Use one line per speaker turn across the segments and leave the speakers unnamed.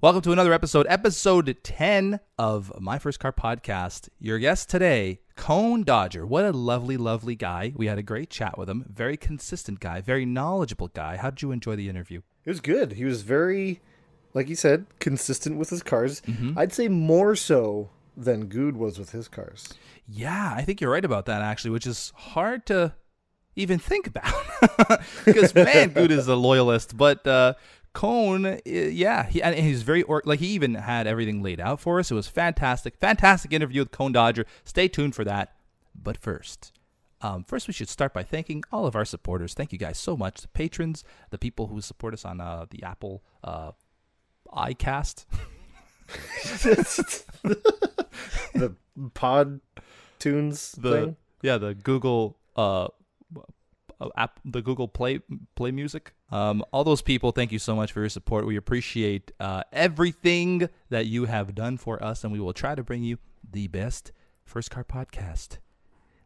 Welcome to another episode 10 of My First Car Podcast. Your guest today, ConeDodger. What a lovely, lovely guy. We had a great chat with him. Very consistent guy, very knowledgeable guy. How did you enjoy the interview?
It was good. He was very, like you said, consistent with his cars.
Mm-hmm.
I'd say more so than Good was with his cars.
Yeah, I think you're right about that, actually, which is hard to even think about. Because, man, Good is a loyalist, but... Cone, yeah, he's very, he even had everything laid out for us. It was fantastic interview with ConeDodger. Stay tuned for that. But first we should start by thanking all of our supporters. Thank you guys so much. The patrons, the people who support us on the Apple iCast.
The Pod Tunes thing?
Yeah, the Google the Google Play Music. All those people, thank you so much for your support. We appreciate everything that you have done for us, and we will try to bring you the best First Car Podcast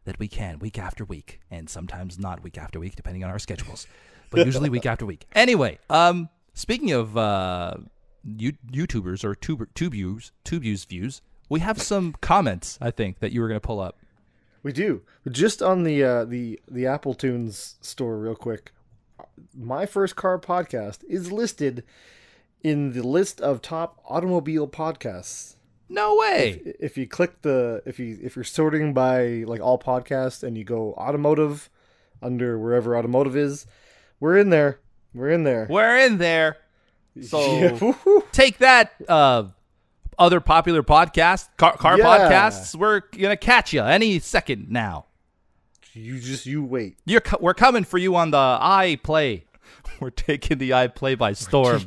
that we can, week after week, and sometimes not week after week, depending on our schedules, but usually week after week. Anyway, speaking of YouTubers or TubeViews views, we have some comments, I think, that you were going to pull up.
We do. Just on the Apple Tunes store real quick. My First Car Podcast is listed in the list of top automobile podcasts.
No way.
If you click if you're sorting by like all podcasts and you go automotive under wherever automotive is, we're in there. So
take that, other popular podcasts, car podcasts. We're gonna catch you any second now.
You wait.
We're coming for you on the iPlay. We're taking the iPlay by storm.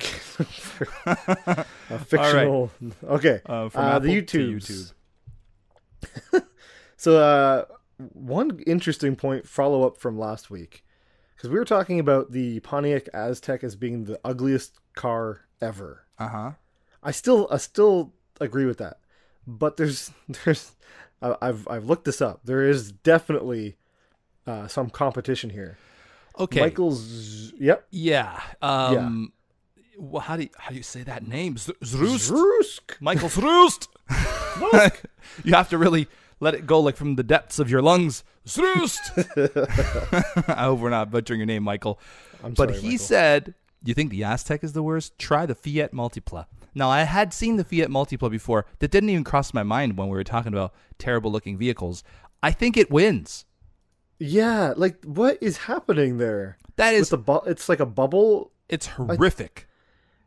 A fictional. Right. Okay.
From Apple
the
YouTube.
So one interesting point follow up from last week, because we were talking about the Pontiac Aztek as being the ugliest car ever. I still agree with that, but I've looked this up. There is definitely some competition here.
Okay.
Michael's. Yep.
Yeah. Well, how do you say that name? Zroost. Michael Zroost. You have to really let it go, like from the depths of your lungs. Zroost. I hope we're not butchering your name, Michael.
I'm sorry,
he
Michael.
said, "You think the Aztek is the worst? Try the Fiat Multipla." Now, I had seen the Fiat Multipla before. That didn't even cross my mind when we were talking about terrible-looking vehicles. I think it wins.
Yeah, like what is happening there?
That is,
it's like a bubble.
It's horrific.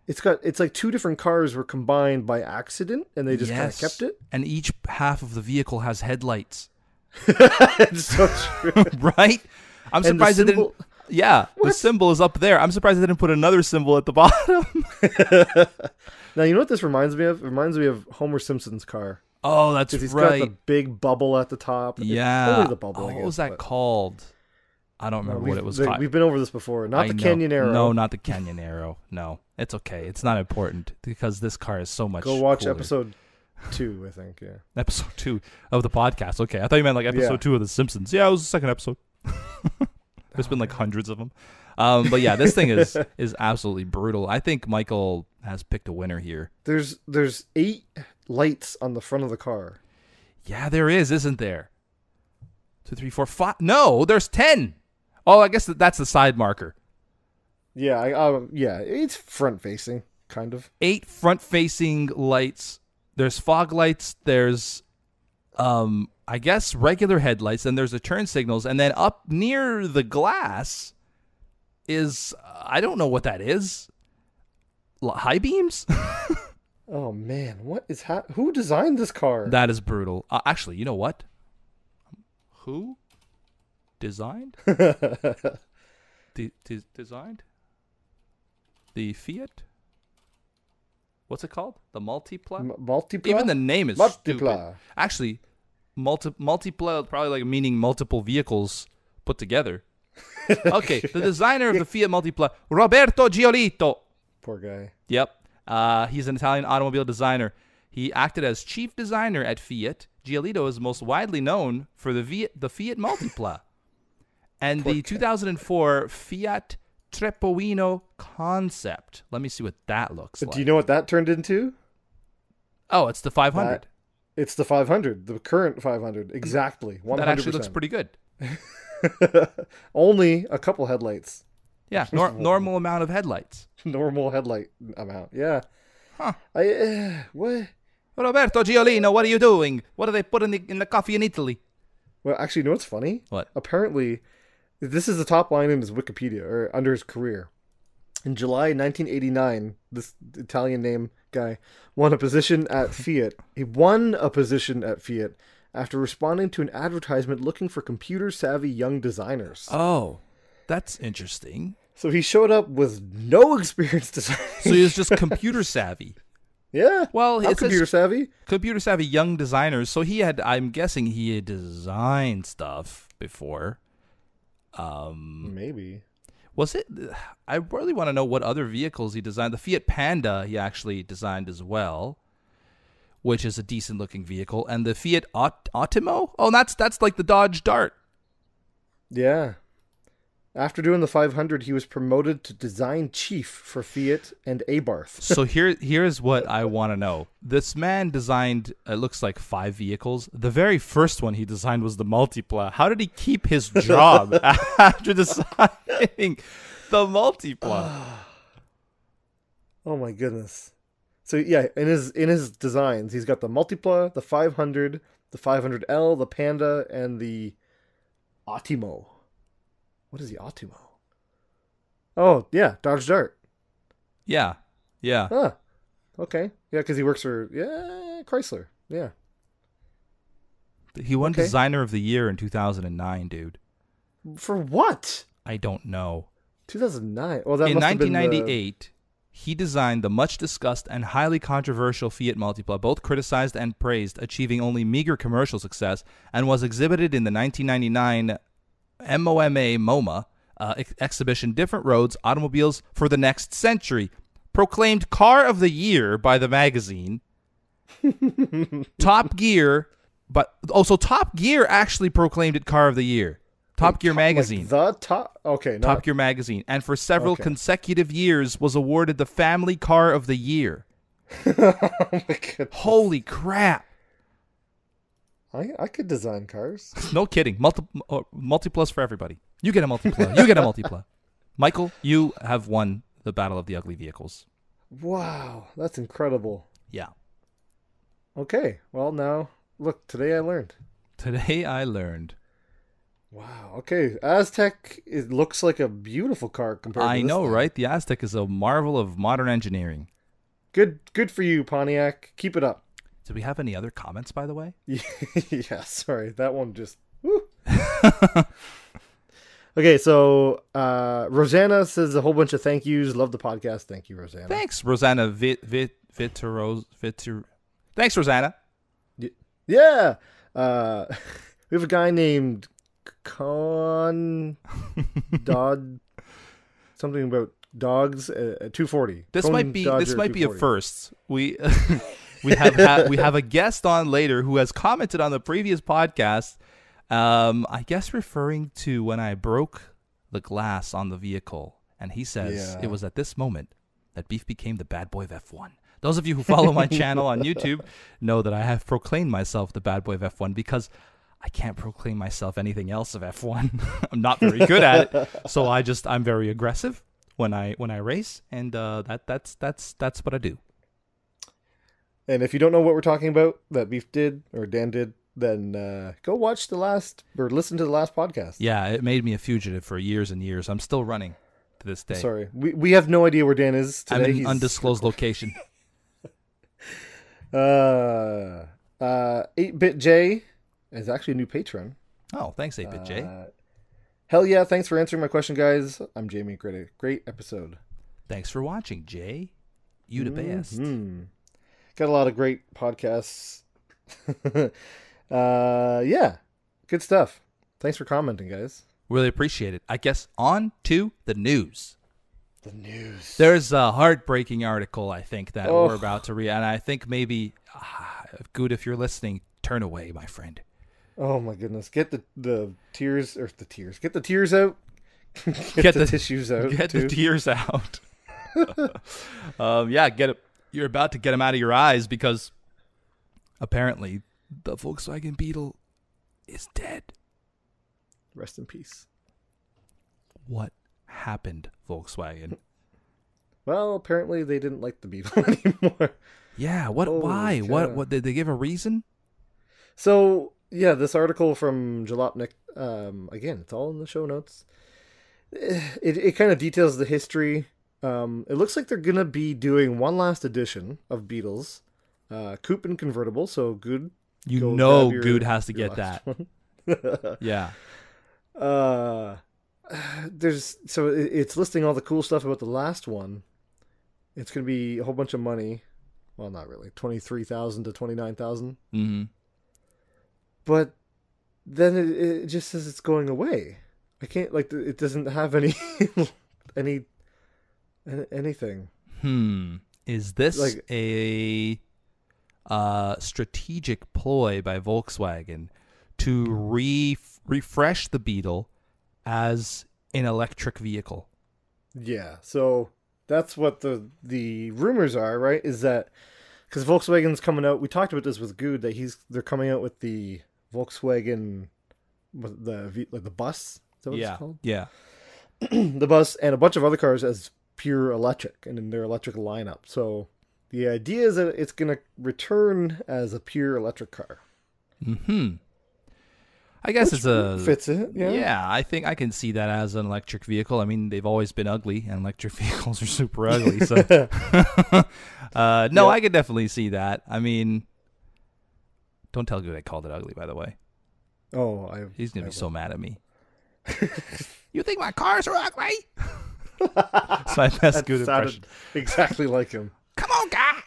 It's like two different cars were combined by accident, and they just kind of kept it.
And each half of the vehicle has headlights.
It's so true,
right? I'm surprised it didn't. Yeah, what? The symbol is up there. I'm surprised they didn't put another symbol at the bottom.
Now, you know what this reminds me of? It reminds me of Homer Simpson's car.
Oh, that's right.
He's got the big bubble at the top.
Yeah.
Only the bubble,
what was that called? I don't remember what it was called.
We've been over this before. Not the Canyon Arrow.
No, not the Canyon Arrow. No, it's okay. It's not important because this car is so much
Go watch
cooler.
episode 2, I think, yeah.
Episode 2 of the podcast. Okay, I thought you meant like episode 2 of The Simpsons. Yeah, it was the second episode. There's been like hundreds of them. But yeah, this thing is absolutely brutal. I think Michael has picked a winner here.
There's 8 lights on the front of the car.
Yeah, there is, isn't there? 2, 3, 4, 5. No, there's 10. Oh, I guess that's the side marker.
Yeah, it's front facing, kind of. 8
front facing lights. There's fog lights. There's, I guess, regular headlights. And there's the turn signals. And then up near the glass is, I don't know what that is. High beams?
Oh man, what is who designed this car?
That is brutal. Actually, you know what? Who designed? Designed? The Fiat? What's it called? The Multipla?
Multipla?
Even the name is
Multipla.
Stupid. Actually, Multipla probably like meaning multiple vehicles put together. Okay, the designer of the Fiat Multipla, Roberto Giolito.
Poor guy.
Yep. He's an Italian automobile designer. He acted as chief designer at Fiat. Giolito is most widely known for the Fiat Multipla and the 2004 Fiat Trepoino Concept. Let me see what that looks like.
Do you know what that turned into?
Oh, it's the 500.
It's the 500, the current 500. Exactly. 100%.
That actually looks pretty good.
Only a couple headlights.
Yeah, normal amount of headlights.
Normal headlight amount, yeah.
Huh.
What?
Roberto Giolino, what are you doing? What do they put in the coffee in Italy?
Well, actually, you know what's funny?
What?
Apparently, this is the top line in his Wikipedia, or under his career. In July 1989, this Italian name guy won a position at Fiat. He won a position at Fiat after responding to an advertisement looking for computer-savvy young designers.
Oh, that's interesting.
So he showed up with no experience designing.
So he was just computer savvy.
Yeah.
Well,
it's computer savvy.
Computer savvy young designers. So I'm guessing he had designed stuff before.
Maybe.
Was it? I really want to know what other vehicles he designed. The Fiat Panda he actually designed as well, which is a decent looking vehicle. And the Fiat Ottimo? Oh, that's like the Dodge Dart.
Yeah. After doing the 500, he was promoted to design chief for Fiat and Abarth.
So here's what I want to know. This man designed, it looks like 5 vehicles. The very first one he designed was the Multipla. How did he keep his job after designing the Multipla?
Oh my goodness. So yeah, in his designs, he's got the Multipla, the 500, the 500L, the Panda, and the Ottimo. What is the Ottimo? Oh, yeah, Dodge Dart.
Yeah.
Huh. Okay. Yeah, because he works for Chrysler. Yeah.
He won Designer of the Year in 2009, dude.
For what?
I don't know.
2009. Well, that
in
must
1998, he designed the much discussed and highly controversial Fiat Multipla, both criticized and praised, achieving only meager commercial success, and was exhibited in the 1999 MoMA exhibition Different Roads, Automobiles for the Next Century. Proclaimed Car of the Year by the magazine. Top Gear, so Top Gear actually proclaimed it Car of the Year. Top Gear magazine.
Like the top? Okay.
Top Gear magazine. And for several consecutive years was awarded the Family Car of the Year.
Oh my goodness.
Holy crap.
I could design cars.
No kidding. Multiplas for everybody. You get a Multipla. You get a Multipla. Michael, you have won the Battle of the Ugly Vehicles.
Wow. That's incredible.
Yeah.
Okay. Well, now, look, today I learned. Wow. Okay. Aztec, it looks like a beautiful car compared to this thing.
Right? The Aztec is a marvel of modern engineering.
Good for you, Pontiac. Keep it up.
Do we have any other comments, by the way?
Yeah, sorry. That one just... Woo. Okay, so Rosanna says a whole bunch of thank yous. Love the podcast. Thank you, Rosanna.
Thanks, Rosanna. Thanks, Rosanna.
Yeah. We have a guy named ConeDodger, something about dogs, 240.
This might be a first. We have a guest on later who has commented on the previous podcast. I guess referring to when I broke the glass on the vehicle, and he says it was at this moment that Beef became the bad boy of F1. Those of you who follow my channel on YouTube know that I have proclaimed myself the bad boy of F1 because I can't proclaim myself anything else of F1. I'm not very good at it, so I'm very aggressive when I race, and that's what I do.
And if you don't know what we're talking about, that Beef did or Dan did, then go watch listen to the last podcast.
Yeah, it made me a fugitive for years and years. I'm still running to this day.
Sorry, we have no idea where Dan is today.
I'm in an undisclosed location.
8-Bit J is actually a new patron.
Oh, thanks, 8-Bit J.
Hell yeah, thanks for answering my question, guys. I'm Jamie. Great episode.
Thanks for watching, Jay. You the best.
Got a lot of great podcasts. Yeah, good stuff. Thanks for commenting, guys.
Really appreciate it. I guess on to the news.
The news.
There's a heartbreaking article, I think, that we're about to read. And I think maybe, good if you're listening, turn away, my friend.
Oh, my goodness. Get the tears, get the tears out. Get the tissues out.
Get
too.
the tears out. Yeah, get it. You're about to get them out of your eyes because apparently the Volkswagen Beetle is dead.
Rest in peace.
What happened, Volkswagen?
Well, apparently they didn't like the Beetle anymore.
Yeah, what? Why?
God.
What? Did they give a reason?
So, yeah, this article from Jalopnik, again, it's all in the show notes. It kind of details the history. It looks like they're going to be doing one last edition of Beetles, coupe and convertible, so good.
Good has to get that. Yeah.
It's listing all the cool stuff about the last one. It's going to be a whole bunch of money. Well, not really. 23,000 to 29,000.
Mm-hmm.
But then it just says it's going away. I can't, it doesn't have anything.
Is this a strategic ploy by Volkswagen to refresh the Beetle as an electric vehicle?
Yeah, so that's what the rumors are, right? Is that because Volkswagen's coming out? We talked about this with Good that they're coming out with the Volkswagen, the bus. Is that what it's called?
Yeah,
the bus and a bunch of other cars as pure electric and in their electric lineup. So the idea is that it's going to return as a pure electric car.
Mm-hmm. I guess
Which
it's
fits it. Yeah.
Yeah, I think I can see that as an electric vehicle. I mean, they've always been ugly, and electric vehicles are super ugly. So, I could definitely see that. I mean, don't tell Good I called it ugly, by the way.
Oh,
he's gonna be so mad at me. You think my cars are ugly? That's my best Good impression.
Exactly like him.
Come on, guy.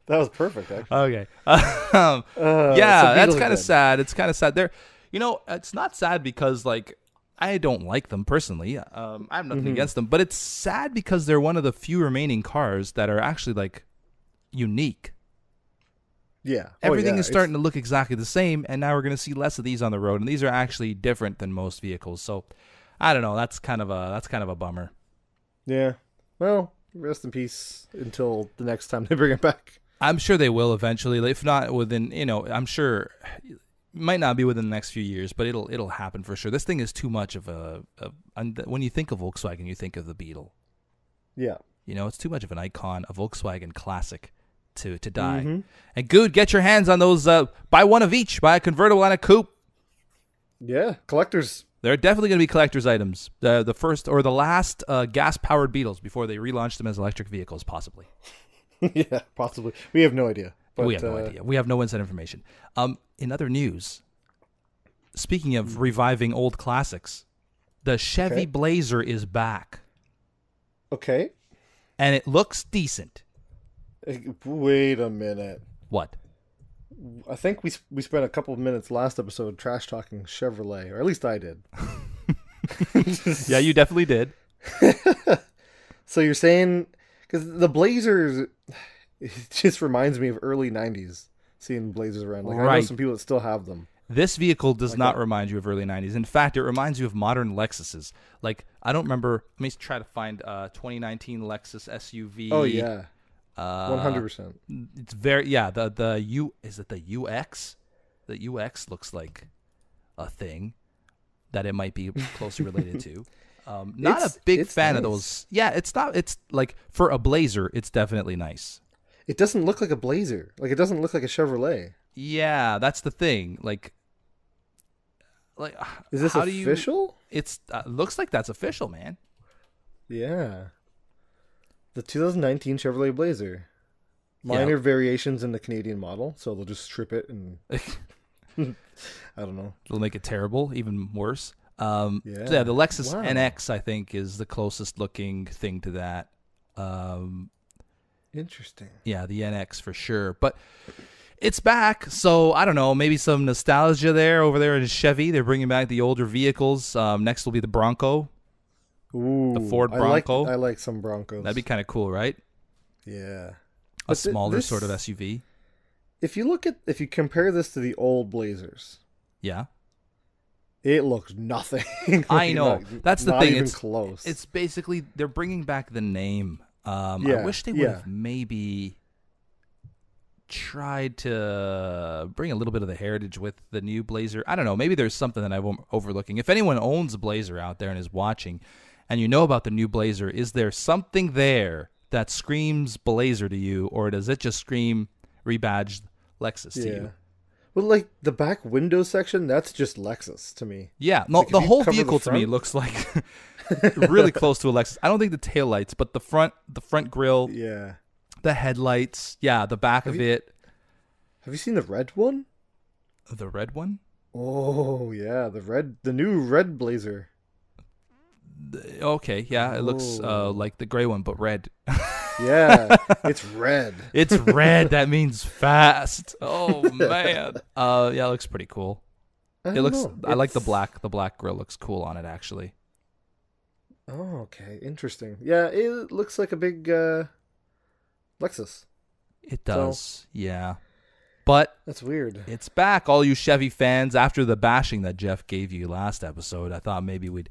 That was perfect, actually.
Okay. That's kind of sad. It's kind of sad. It's not sad because, I don't like them personally. I have nothing against them. But it's sad because they're one of the few remaining cars that are actually, unique.
Yeah.
Everything is starting to look exactly the same, and now we're going to see less of these on the road. And these are actually different than most vehicles. So, I don't know. That's kind of a bummer.
Yeah. Well, rest in peace until the next time they bring it back.
I'm sure they will eventually. If not within, I'm sure it might not be within the next few years, but it'll happen for sure. This thing is too much of when you think of Volkswagen, you think of the Beetle.
Yeah.
It's too much of an icon, a Volkswagen classic to die.
Mm-hmm.
And Good, get your hands on those. Buy one of each. Buy a convertible and a coupe.
Yeah, collectors.
They're definitely going to be collector's items. The first or the last gas-powered Beetles before they relaunch them as electric vehicles, possibly.
Yeah, possibly. We have no idea. But,
we have no idea. We have no inside information. In other news, speaking of reviving old classics, the Chevy Blazer is back.
Okay.
And it looks decent.
Wait a minute.
What?
I think we spent a couple of minutes last episode trash talking Chevrolet, or at least I did.
Yeah, you definitely did.
So you're saying, because the Blazers, it just reminds me of early 90s, seeing Blazers around. I know some people that still have them.
This vehicle does not remind you of early 90s. In fact, it reminds you of modern Lexuses. I don't remember. Let me try to find 2019 Lexus SUV.
Oh, yeah. 100%.
It's very, is it the UX? The UX looks like a thing that it might be closely related to. Not a big fan of those. Yeah, it's not. It's for a Blazer, it's definitely nice.
It doesn't look like a Blazer. It doesn't look like a Chevrolet.
Yeah, that's the thing.
Is this official?
It's looks like that's official, man.
Yeah. The 2019 Chevrolet Blazer. Minor variations in the Canadian model, so they'll just strip it and I don't know.
It'll make it terrible, even worse. The Lexus NX, I think, is the closest looking thing to that.
Interesting.
Yeah, the NX for sure. But it's back, so I don't know. Maybe some nostalgia there over there in Chevy. They're bringing back the older vehicles. Next will be the Bronco.
Ooh,
the Ford Bronco.
I like some Broncos.
That'd be kind of cool, right?
Yeah.
A smaller sort of SUV.
If you compare this to the old Blazers.
Yeah.
It looks nothing.
I know. That's the
not
thing.
Even
It's
close.
It's basically they're bringing back the name. I wish they would have maybe tried to bring a little bit of the heritage with the new Blazer. I don't know. Maybe there's something that I'm overlooking. If anyone owns a Blazer out there and is watching, and you know about the new Blazer, is there something there that screams Blazer to you, or does it just scream rebadged Lexus to you?
Well, like the back window section, that's just Lexus to me.
Yeah, no,
like
the whole vehicle to me looks like really close to a Lexus. I don't think the taillights, but the front grille, the headlights, the back of it.
Have you seen the red one?
The red one?
Oh yeah, the new red Blazer.
Okay, yeah, it looks like the gray one, but red.
Yeah, it's red.
It's red. That means fast. Oh man. It looks pretty cool. I like the black. The black grill looks cool on it, actually.
Oh, okay, interesting. Yeah, it looks like a big Lexus.
It does. Yeah. But
that's weird.
It's back, all you Chevy fans. After the bashing that Jeff gave you last episode, I thought maybe we'd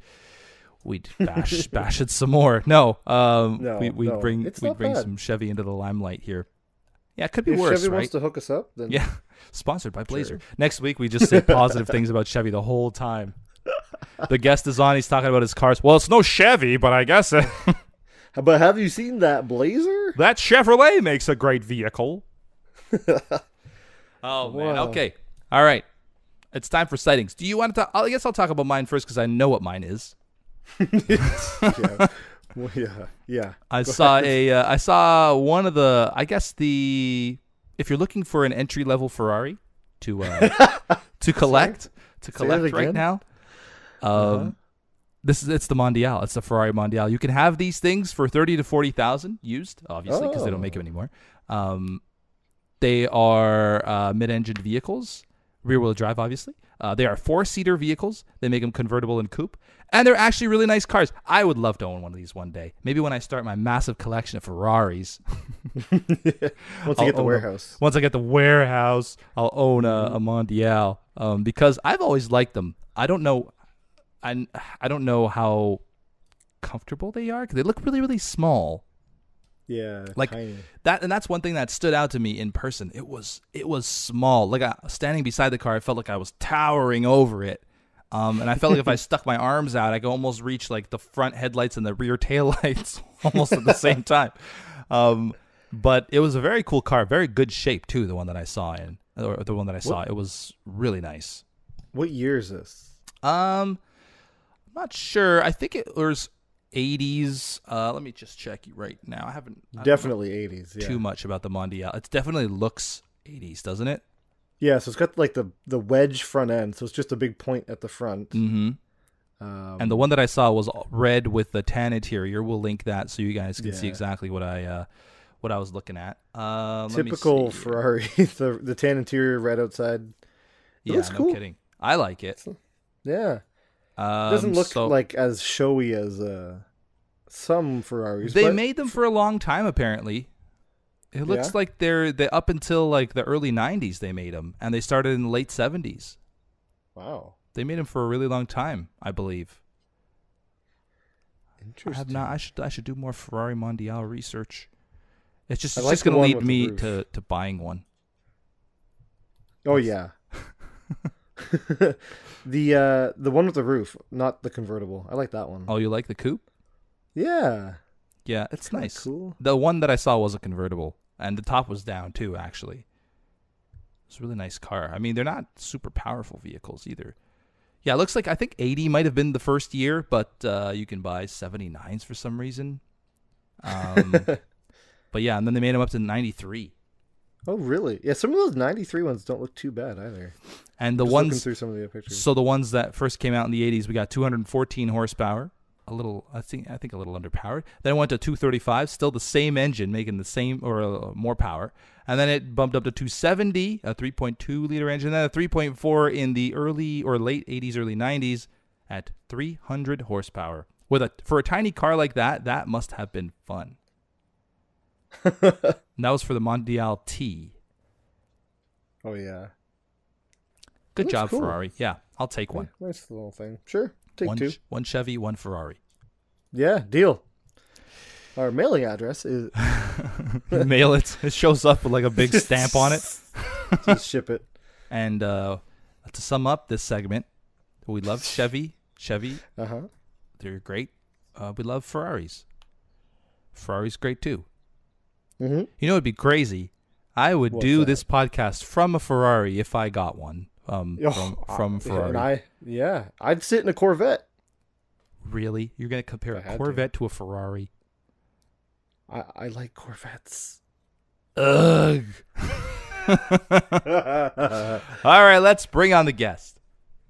bash it some more. We'd bring some Chevy into the limelight here. Yeah, it could be worse,
Chevy
right?
wants to hook us up, then
sponsored by Blazer. Sure. Next week we just say positive things about Chevy the whole time. The guest is on. He's talking about his cars. Well, it's no Chevy, but I guess it.
But have you seen that Blazer?
That Chevrolet makes a great vehicle. Oh man.
Wow.
Okay. All right. It's time for sightings. Do you want to talk? I guess I'll talk about mine first because I know what mine is.
Yeah.
I saw one of the. I guess if you're looking for an entry level Ferrari to collect right now, it's the Mondial. It's the Ferrari Mondial. You can have these things for $30,000 to $40,000 used, obviously, because they don't make them anymore. They are mid-engine vehicles, rear-wheel drive, obviously. They are 4-seater vehicles. They make them convertible and coupe. And they're actually really nice cars. I would love to own one of these one day. Maybe when I start my massive collection of Ferraris.
Once I get the warehouse.
Once I get the warehouse, I'll own a Mondial. Because I've always liked them. I don't know how comfortable they are because they look really, really small.
Yeah,
like
tiny.
That's one thing that stood out to me in person. It was small. Like standing beside the car, I felt like I was towering over it. And I felt like if I stuck my arms out, I could almost reach like the front headlights and the rear taillights almost at the same time. But it was a very cool car, very good shape too. The one that I saw it was really nice.
What year is this?
I'm not sure. I think it was 80s. Let me just check you right now. I haven't
definitely 80s. Yeah.
Too much about the Mondial. It definitely looks 80s, doesn't it?
Yeah. So it's got like the wedge front end. So it's just a big point at the front.
Mm-hmm. And the one that I saw was red with the tan interior. We'll link that so you guys can see exactly what I was looking at.
Typical Ferrari. the tan interior, red outside. It looks cool.
No kidding. I like it.
Yeah. It doesn't look like as showy as some Ferraris.
They made them for a long time, apparently. It looks like they up until like the early 90s they made them, and they started in the late 70s.
Wow.
They made them for a really long time, I believe.
Interesting.
I should do more Ferrari Mondial research. It's just going to lead me to buying one.
Oh yeah. The one with the roof, not the convertible. I like that one.
Oh, you like the coupe?
Yeah.
Yeah, it's nice.
Cool.
The one that I saw was a convertible, and the top was down too, actually. It's a really nice car. I mean, they're not super powerful vehicles either. Yeah, it looks like I think 80 might have been the first year, but you can buy 79s for some reason. But yeah, and then they made them up to 93.
Oh, really? Yeah, some of those 93 ones don't look too bad either.
And the ones
looking through some of the pictures.
So the ones that first came out in the 80s, we got 214 horsepower, I think a little underpowered. Then it went to 235, still the same engine, making the same or more power. And then it bumped up to 270, a 3.2 liter engine, then a 3.4 in the early or late 80s, early 90s at 300 horsepower. For a tiny car like that must have been fun. And that was for the Mondial T.
Oh yeah.
Good job, cool. Ferrari. Yeah, I'll take one.
Yeah, nice little thing. Sure, take two.
One Chevy, one Ferrari.
Yeah, deal. Our mailing address is...
Mail it. It shows up with like a big stamp on it.
Just ship it.
And to sum up this segment, we love Chevy.
Uh-huh.
They're great. We love Ferraris. Ferrari's great too.
Mm-hmm.
You know, it'd be crazy. I would do this podcast from a Ferrari if I got one. From Ferrari.
I'd sit in a Corvette.
Really? You're going to compare a Corvette to a Ferrari?
I like Corvettes.
Ugh. All right, let's bring on the guest.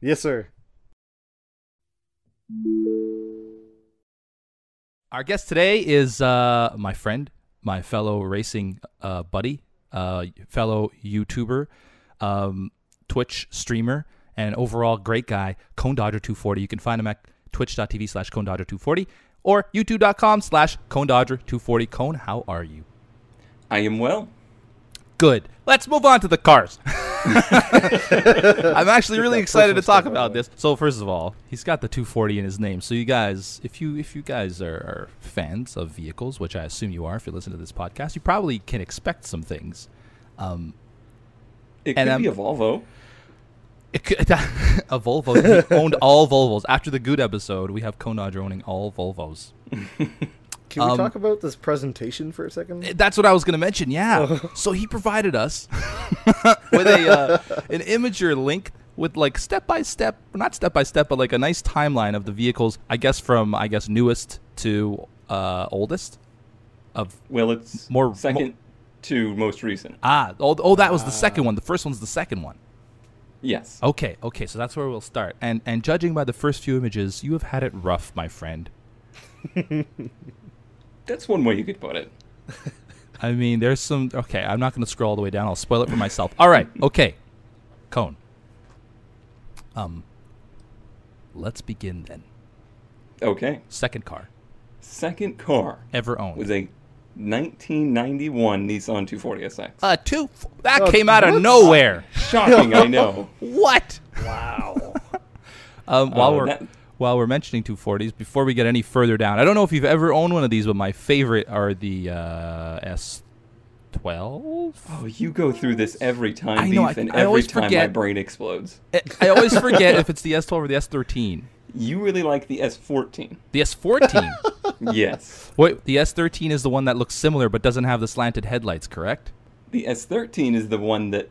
Yes, sir.
Our guest today is my friend, my fellow racing buddy, fellow YouTuber, Twitch streamer, and overall great guy, ConeDodger240. You can find him at twitch.tv/ConeDodger240 or youtube.com/ConeDodger240. Cone, how are you?
I am well.
Good. Let's move on to the cars. I'm actually really excited to talk about this. So first of all, he's got the 240 in his name. So you guys, if you guys are fans of vehicles, which I assume you are if you listen to this podcast, you probably can expect some things.
It could be a Volvo.
It could, a Volvo. He owned all Volvos. After the Good episode, we have ConeDodger owning all Volvos.
Can we talk about this presentation for a second?
That's what I was going to mention, yeah. So he provided us with an Imager link with like step-by-step, not step-by-step, but like a nice timeline of the vehicles, I guess from newest to oldest.
Well, it's second to most recent.
That was the second one. The first one's the second one.
Yes.
Okay, so that's where we'll start. And judging by the first few images, you have had it rough, my friend.
That's one way you could put it.
I mean, there's some... Okay, I'm not going to scroll all the way down. I'll spoil it for myself. All right, okay. Cone. Let's begin then.
Okay.
Second car.
Ever
owned.
Was a 1991 Nissan 240SX.
That came out of nowhere.
Shocking, I know.
What?
Wow.
While we're mentioning 240s, before we get any further down, I don't know if you've ever owned one of these, but my favorite are the S12.
Oh, you go through this every time,
I know,
Beef, and every time my brain explodes.
I always forget if it's the S12 or the S13.
You really like the S14.
The S14?
Yes.
Wait, the S13 is the one that looks similar but doesn't have the slanted headlights, correct?
The S13 is the one that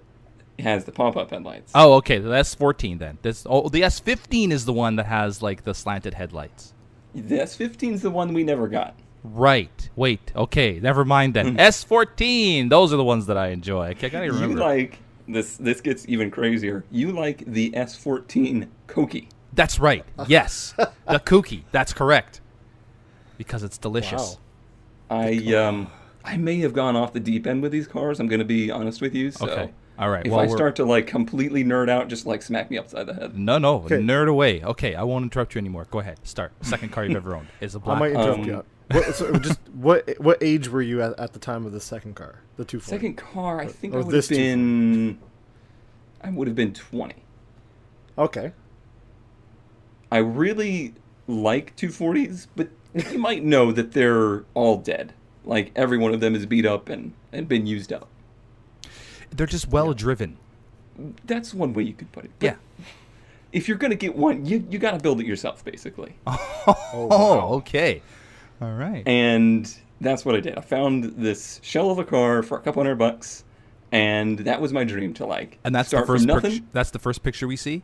has the pop-up headlights.
Oh, okay. The S14 then. The S15 is the one that has like the slanted headlights.
The S15 is the one we never got.
Right. Wait. Okay. Never mind then. S14. Those are the ones that I enjoy. I can't even remember.
You like this. This gets even crazier. You like the S14 Koki.
That's right. Yes. The Kooky. That's correct. Because it's delicious.
Wow. I may have gone off the deep end with these cars. I'm going to be honest with you. So
okay. All right.
If I start to like completely nerd out, just like smack me upside the head.
No. Okay. Nerd away. Okay. I won't interrupt you anymore. Go ahead. Start. Second car you've ever owned is a black.
I might interrupt you. What age were you at the time of the second car, the 240?
Second car, I think I would have been 20.
Okay.
I really like 240s, but you might know that they're all dead. Like, every one of them is beat up and been used up.
They're just well-driven.
That's one way you could put it. But
yeah.
If you're going to get one, you got to build it yourself, basically.
Oh, okay. All right.
And that's what I did. I found this shell of a car for $200, and that was my dream to like.
And that's
start
the first
from nothing.
That's the first picture we see.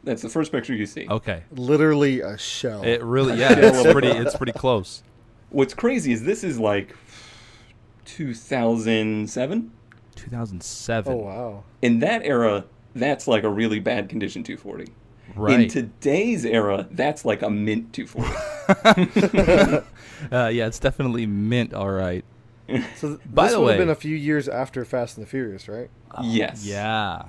That's the first picture you see.
Okay.
Literally a shell.
It really, yeah. It's pretty close.
What's crazy is this is like 2007.
2007.
Oh wow.
In that era, that's like a really bad condition 240.
Right.
In today's era, that's like a mint 240.
Yeah, it's definitely mint. All right.
So
By the way,
would have been a few years after Fast and the Furious, right?
Yes.
Yeah.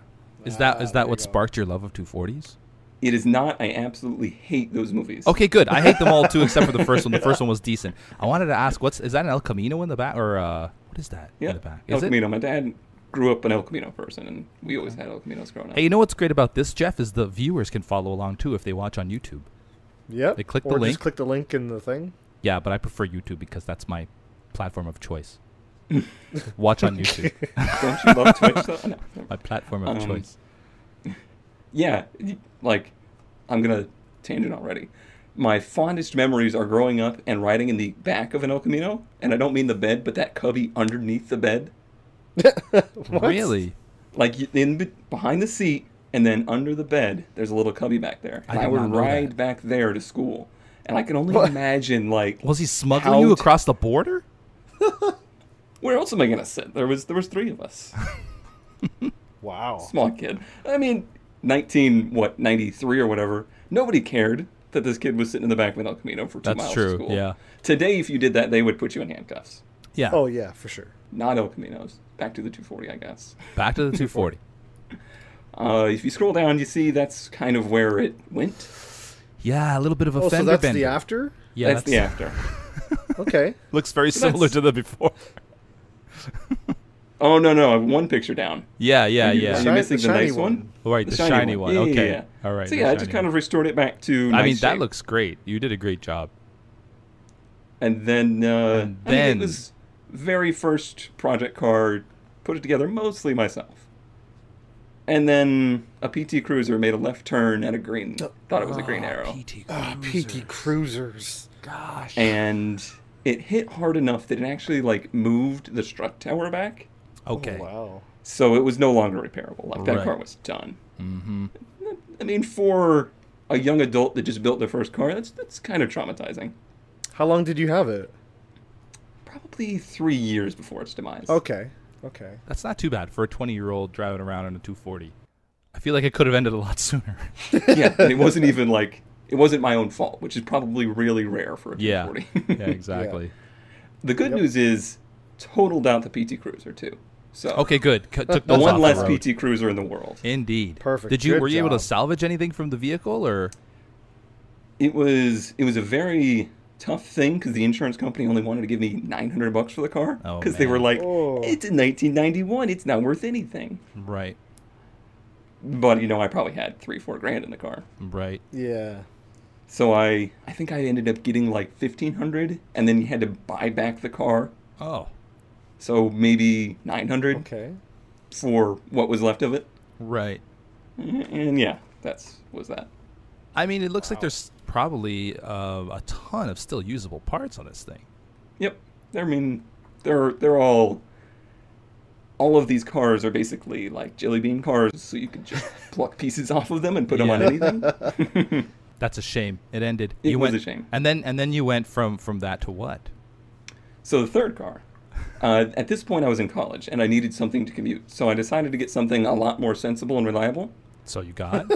Is that what sparked your love of 240s?
It is not. I absolutely hate those movies.
Okay, good. I hate them all too, except for the first one. The first one was decent. I wanted to ask, is that an El Camino in the back, or what is that in the back?
El Camino. My dad grew up an El Camino person, and we always had El Caminos growing up.
Hey, you know what's great about this, Jeff, is the viewers can follow along too if they watch on YouTube.
Yep.
They click the
or
link.
just click the link in the thing.
Yeah, but I prefer YouTube because that's my platform of choice. Watch on YouTube.
Don't you love Twitch, though? No.
My platform of choice.
Yeah, like, I'm going to tangent already. My fondest memories are growing up and riding in the back of an El Camino, and I don't mean the bed, but that cubby underneath the bed.
Really?
Like, behind the seat, and then under the bed, there's a little cubby back there. And I would ride back there to school. And I can only imagine, like...
Was he smuggling you across the border?
Where else am I going to sit? There was 3 of us.
Wow.
Small kid. I mean, 93 or whatever. Nobody cared that this kid was sitting in the back of an El Camino for 2 miles to school.
That's true, yeah.
Today, if you did that, they would put you in handcuffs.
Yeah.
Oh, yeah, for sure.
Not El Caminos. Back to the 240, I guess.
Back to the 240.
If you scroll down, you see that's kind of where it went.
Yeah, a little bit of a
Oh,
fender
so that's
bender.
the after?
Yeah,
that's the after.
Okay.
Looks very similar to the before.
Oh, no, one picture down.
Yeah.
Are you missing the nice one?
Oh, right, the shiny one.
Yeah,
okay.
yeah.
All right.
So, yeah, I just kind of restored it back to nice
I mean, that
shape.
looks great. You did a great job.
And then, I mean, it was very first project car, put it together mostly myself. And then a PT Cruiser made a left turn at a green, thought it was a green arrow.
PT Cruisers.
Gosh.
And it hit hard enough that it actually, like, moved the strut tower back.
Okay.
Oh, wow.
So it was no longer repairable. Like, that car was done.
Mm-hmm.
I mean, for a young adult that just built their first car, that's kind of traumatizing.
How long did you have it?
Probably 3 years before its demise.
Okay.
That's not too bad for a 20-year-old driving around in a 240. I feel like it could have ended a lot sooner.
Yeah, and it wasn't even like, it wasn't my own fault, which is probably really rare for a 240.
Yeah, exactly.
Yeah.
The good news is, totaled out the PT Cruiser too. So
Okay, good. Took
the
those
one
off
less
the road.
PT Cruiser in the world.
Indeed.
Perfect.
Were you able to
job.
salvage anything from the vehicle, or?
It was a very tough thing because the insurance company only wanted to give me $900 for the car
Oh,
because they were
man.
like,
Oh.
it's in 1991, it's not worth anything.
Right.
But I probably had $3-4 grand in the car.
Right.
Yeah.
So I think I ended up getting like $1,500, and then you had to buy back the car.
Oh.
So maybe $900
Okay.
for what was left of it.
Right.
And yeah, was that.
I mean, it looks like there's probably a ton of still usable parts on this thing.
Yep. I mean, they're all of these cars are basically like jelly bean cars, so you could just pluck pieces off of them and put them on anything.
That's a shame. It ended.
It was a shame.
And then you went from that to what?
So the third car. At this point, I was in college, and I needed something to commute. So I decided to get something a lot more sensible and reliable.
So you got?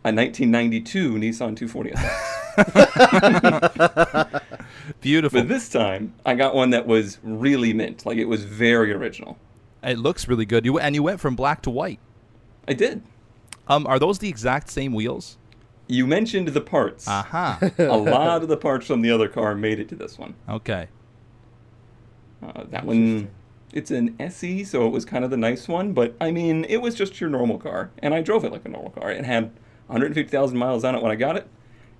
A 1992 Nissan 240SX.
Beautiful.
But this time, I got one that was really mint. Like, it was very original.
It looks really good. You went from black to white.
I did.
Are those the exact same wheels?
You mentioned the parts.
Aha.
A lot of the parts from the other car made it to this one.
Okay.
That one, it's an SE, so it was kind of the nice one. But, I mean, it was just your normal car. And I drove it like a normal car. It had 150,000 miles on it when I got it.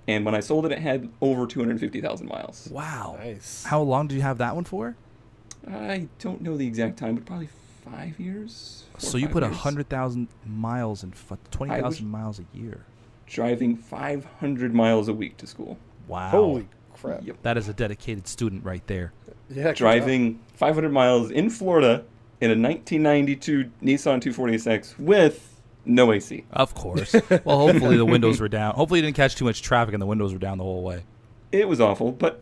And when I sold it, it had over 250,000 miles.
Wow.
Nice.
How long did you have that one for?
I don't know the exact time, but probably 5 years.
So you put 100,000 miles and 20,000 miles a year.
Driving 500 miles a week to school.
Wow.
Holy crap.
Yep.
That is a dedicated student right there.
Yeah.
Driving 500 miles in Florida in a 1992 Nissan 240SX with no AC.
Of course. Well, hopefully the windows were down. Hopefully you didn't catch too much traffic and the windows were down the whole way.
It was awful, but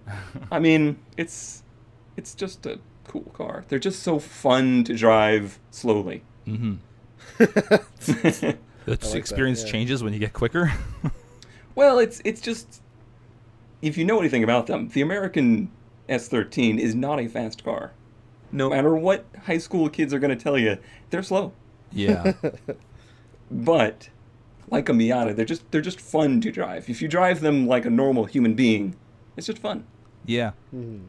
I mean, it's just a cool car. They're just so fun to drive slowly.
Mm-hmm. The experience changes when you get quicker.
Well, it's just, if you know anything about them, the American S13 is not a fast car. No matter what high school kids are going to tell you, they're slow.
Yeah.
But like a Miata, they're just fun to drive. If you drive them like a normal human being, it's just fun.
Yeah.
Mm-hmm.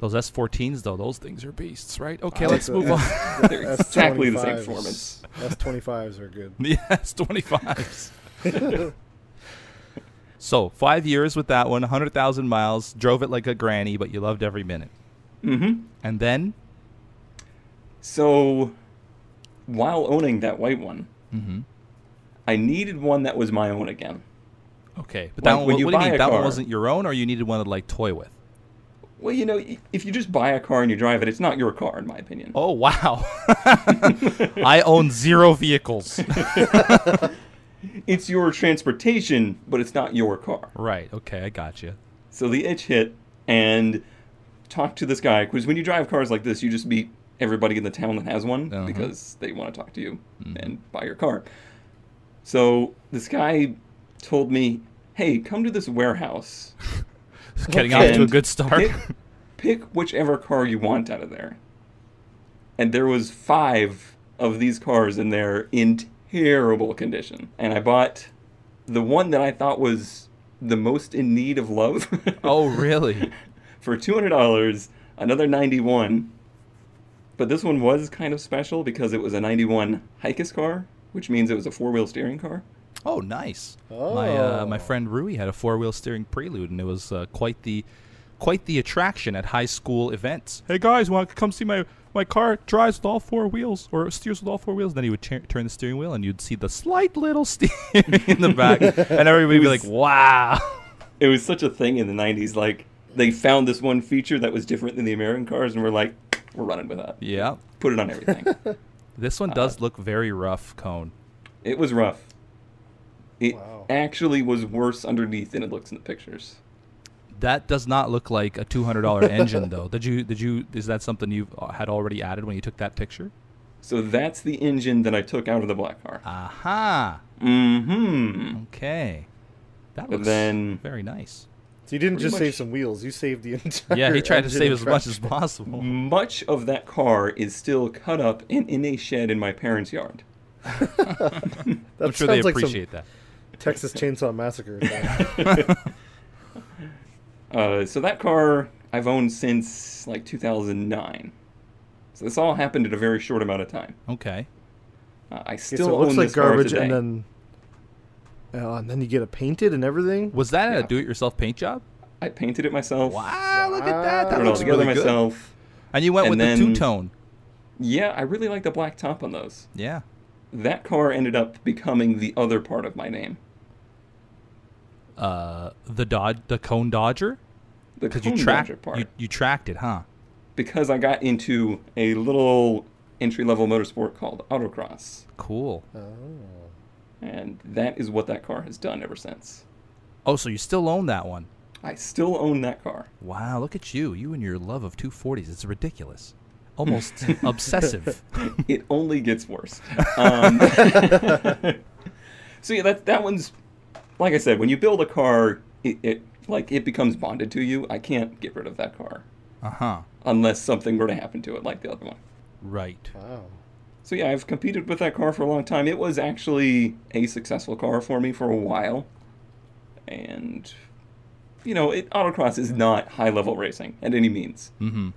Those S14s, though, those things are beasts, right? Okay, let's move on.
They're exactly the same performance.
S25s are good.
The S25s. So, 5 years with that one, 100,000 miles, drove it like a granny, but you loved every minute.
Mm-hmm.
And then?
So, while owning that white one, I needed one that was my own again.
Okay, but
Like,
that one,
when
what
you
do you
buy
mean?
a
That one
car-
wasn't your own, or you needed one to, like, toy with?
Well, you know, if you just buy a car and you drive it, it's not your car, in my opinion.
Oh, wow. I own 0 vehicles.
It's your transportation, but it's not your car.
Right, okay, I got you.
So the itch hit, and talked to this guy, because when you drive cars like this, you just meet everybody in the town that has one, because they want to talk to you and buy your car. So this guy told me, hey, come to this warehouse.
Getting off to a good start.
Pick whichever car you want out of there. And there was 5 of these cars in there in terrible condition. And I bought the one that I thought was the most in need of love.
Oh, really?
For $200, another 91. But this one was kind of special because it was a 91 Hikes car, which means it was a 4-wheel steering car.
Oh, nice.
Oh.
My friend Rui had a 4-wheel steering Prelude, and it was quite the attraction at high school events. Hey guys, want to come see my car drives with all 4 wheels, or steers with all 4 wheels? And then he would turn the steering wheel, and you'd see the slight little steer in the back, and everybody would be like, "Wow!"
It was such a thing in the 90s. Like, they found this one feature that was different than the American cars, and we're like, we're running with that.
Yeah.
Put it on everything.
This one does look very rough, Cone.
It was rough. It
Wow.
actually was worse underneath than it looks in the pictures.
That does not look like a $200 engine, though. Is that something you had already added when you took that picture?
So that's the engine that I took out of the black car.
Aha.
Mm-hmm.
Okay. That looks
then-
very nice.
So you didn't
Pretty
just save
much-
some wheels, you saved the entire
Yeah, he tried to
engine
save
and
as much as
traction.
possible.
Much of that car is still cut up and in a shed in my parents' yard.
That
I'm sure they
sounds like some
appreciate that.
Texas Chainsaw Massacre thing.
So that car I've owned since like 2009. So this all happened in a very short amount of time.
Okay.
I
Okay,
still
so it looks
own
like
this car
garbage,
today.
and then you get it painted and everything.
Was that
Yeah.
a do-it-yourself paint job?
I painted it myself.
Wow, look at that.
Put
That
it all
looks
together
really good.
myself.
And you went
And
with
then-
the two-tone.
Yeah, I really like the black top on those.
Yeah.
That car ended up becoming the other part of my name.
The ConeDodger?
The
Because you
ConeDodger part.
you tracked it, huh?
Because I got into a little entry-level motorsport called autocross.
Cool.
Oh.
And that is what that car has done ever since.
Oh, so you still own that one?
I still own that car.
Wow, look at you. You and your love of 240s. It's ridiculous. Almost obsessive.
It only gets worse. So yeah, that one's, like I said, when you build a car, it becomes bonded to you. I can't get rid of that car
Uh-huh.
unless something were to happen to it, like the other one.
Right.
Wow.
So yeah, I've competed with that car for a long time. It was actually a successful car for me for a while. And, you know, autocross is not high-level racing at any means.
Mm-hmm.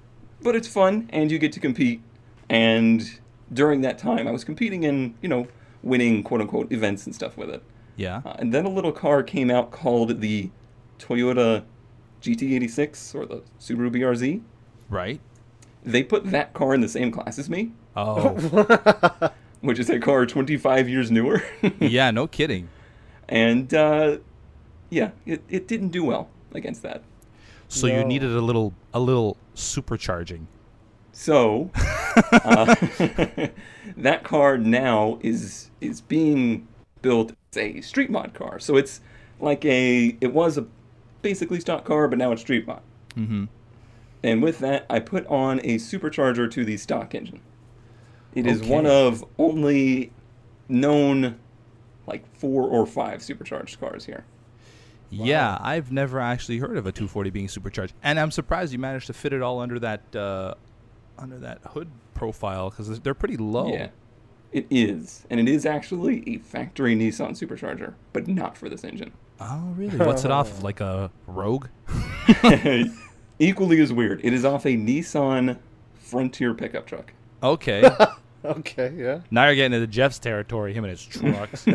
But it's fun, and you get to compete. And during that time, I was competing in, you know, winning quote-unquote events and stuff with it.
Yeah.
And then a little car came out called the Toyota GT86, or the Subaru BRZ.
Right.
They put that car in the same class as me,
Oh.
which is a car 25 years newer.
Yeah, no kidding.
And, yeah, it didn't do well against that.
So you
No.
needed a little supercharging.
So, that car now is being built as a street mod car. So it's like it was a basically stock car, but now it's street mod.
Mm-hmm.
And with that, I put on a supercharger to the stock engine. It is
Okay.
one of only known, like, 4 or 5 supercharged cars here.
Yeah, I've never actually heard of a 240 being supercharged, and I'm surprised you managed to fit it all under that hood profile because they're pretty low.
Yeah, it is. And it is actually a factory Nissan supercharger, but not for this engine.
Oh, really? What's it off of? Like a Rogue?
Equally as weird. It is off a Nissan Frontier pickup truck.
Okay.
Okay, yeah.
Now you're getting into Jeff's territory, him and his trucks.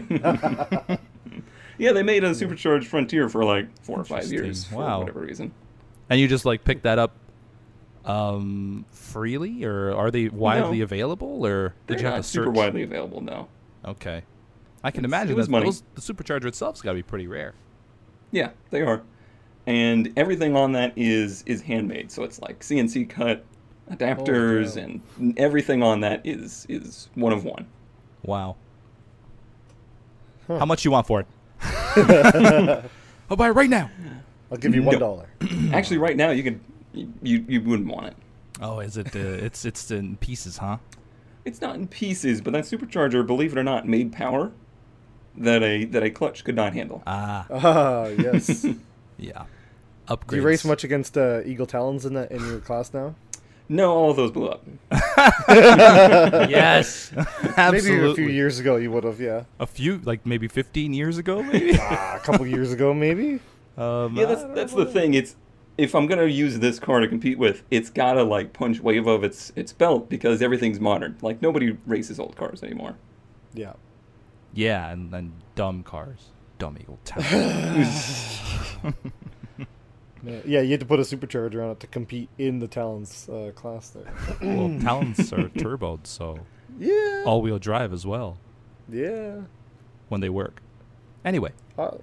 Yeah, they made a supercharged Frontier for like 4 or 5 years for whatever reason.
And you just like picked that up freely, or are they widely available, or did you have to search?
Super widely available, no.
Okay. I can imagine that the supercharger itself's got to be pretty rare.
Yeah, they are. And everything on that is handmade. So it's like CNC cut adapters, and everything on that is one of one.
Wow. How much you want for it? I'll buy it right now.
I'll give you $1.
Actually, right now you wouldn't want it.
Oh, is it? It's in pieces, huh?
It's not in pieces, but that supercharger, believe it or not, made power that a clutch could not handle.
Yes.
Yeah. Upgrades.
Do you race much against Eagle Talons in your class now?
No, all of those blew up.
Yes. Absolutely.
Maybe a few years ago you would have, yeah.
A few, like maybe 15 years ago, maybe?
A couple years ago, maybe?
Yeah, that's the thing. If I'm going to use this car to compete with, it's got to like punch way above its belt because everything's modern. Like nobody races old cars anymore.
Yeah.
Yeah, and dumb cars. Dumb Eagle Talons.
Yeah, you had to put a supercharger on it to compete in the Talons class there.
Well, Talons are turboed, so
yeah,
all-wheel drive as well.
Yeah,
when they work. Anyway. So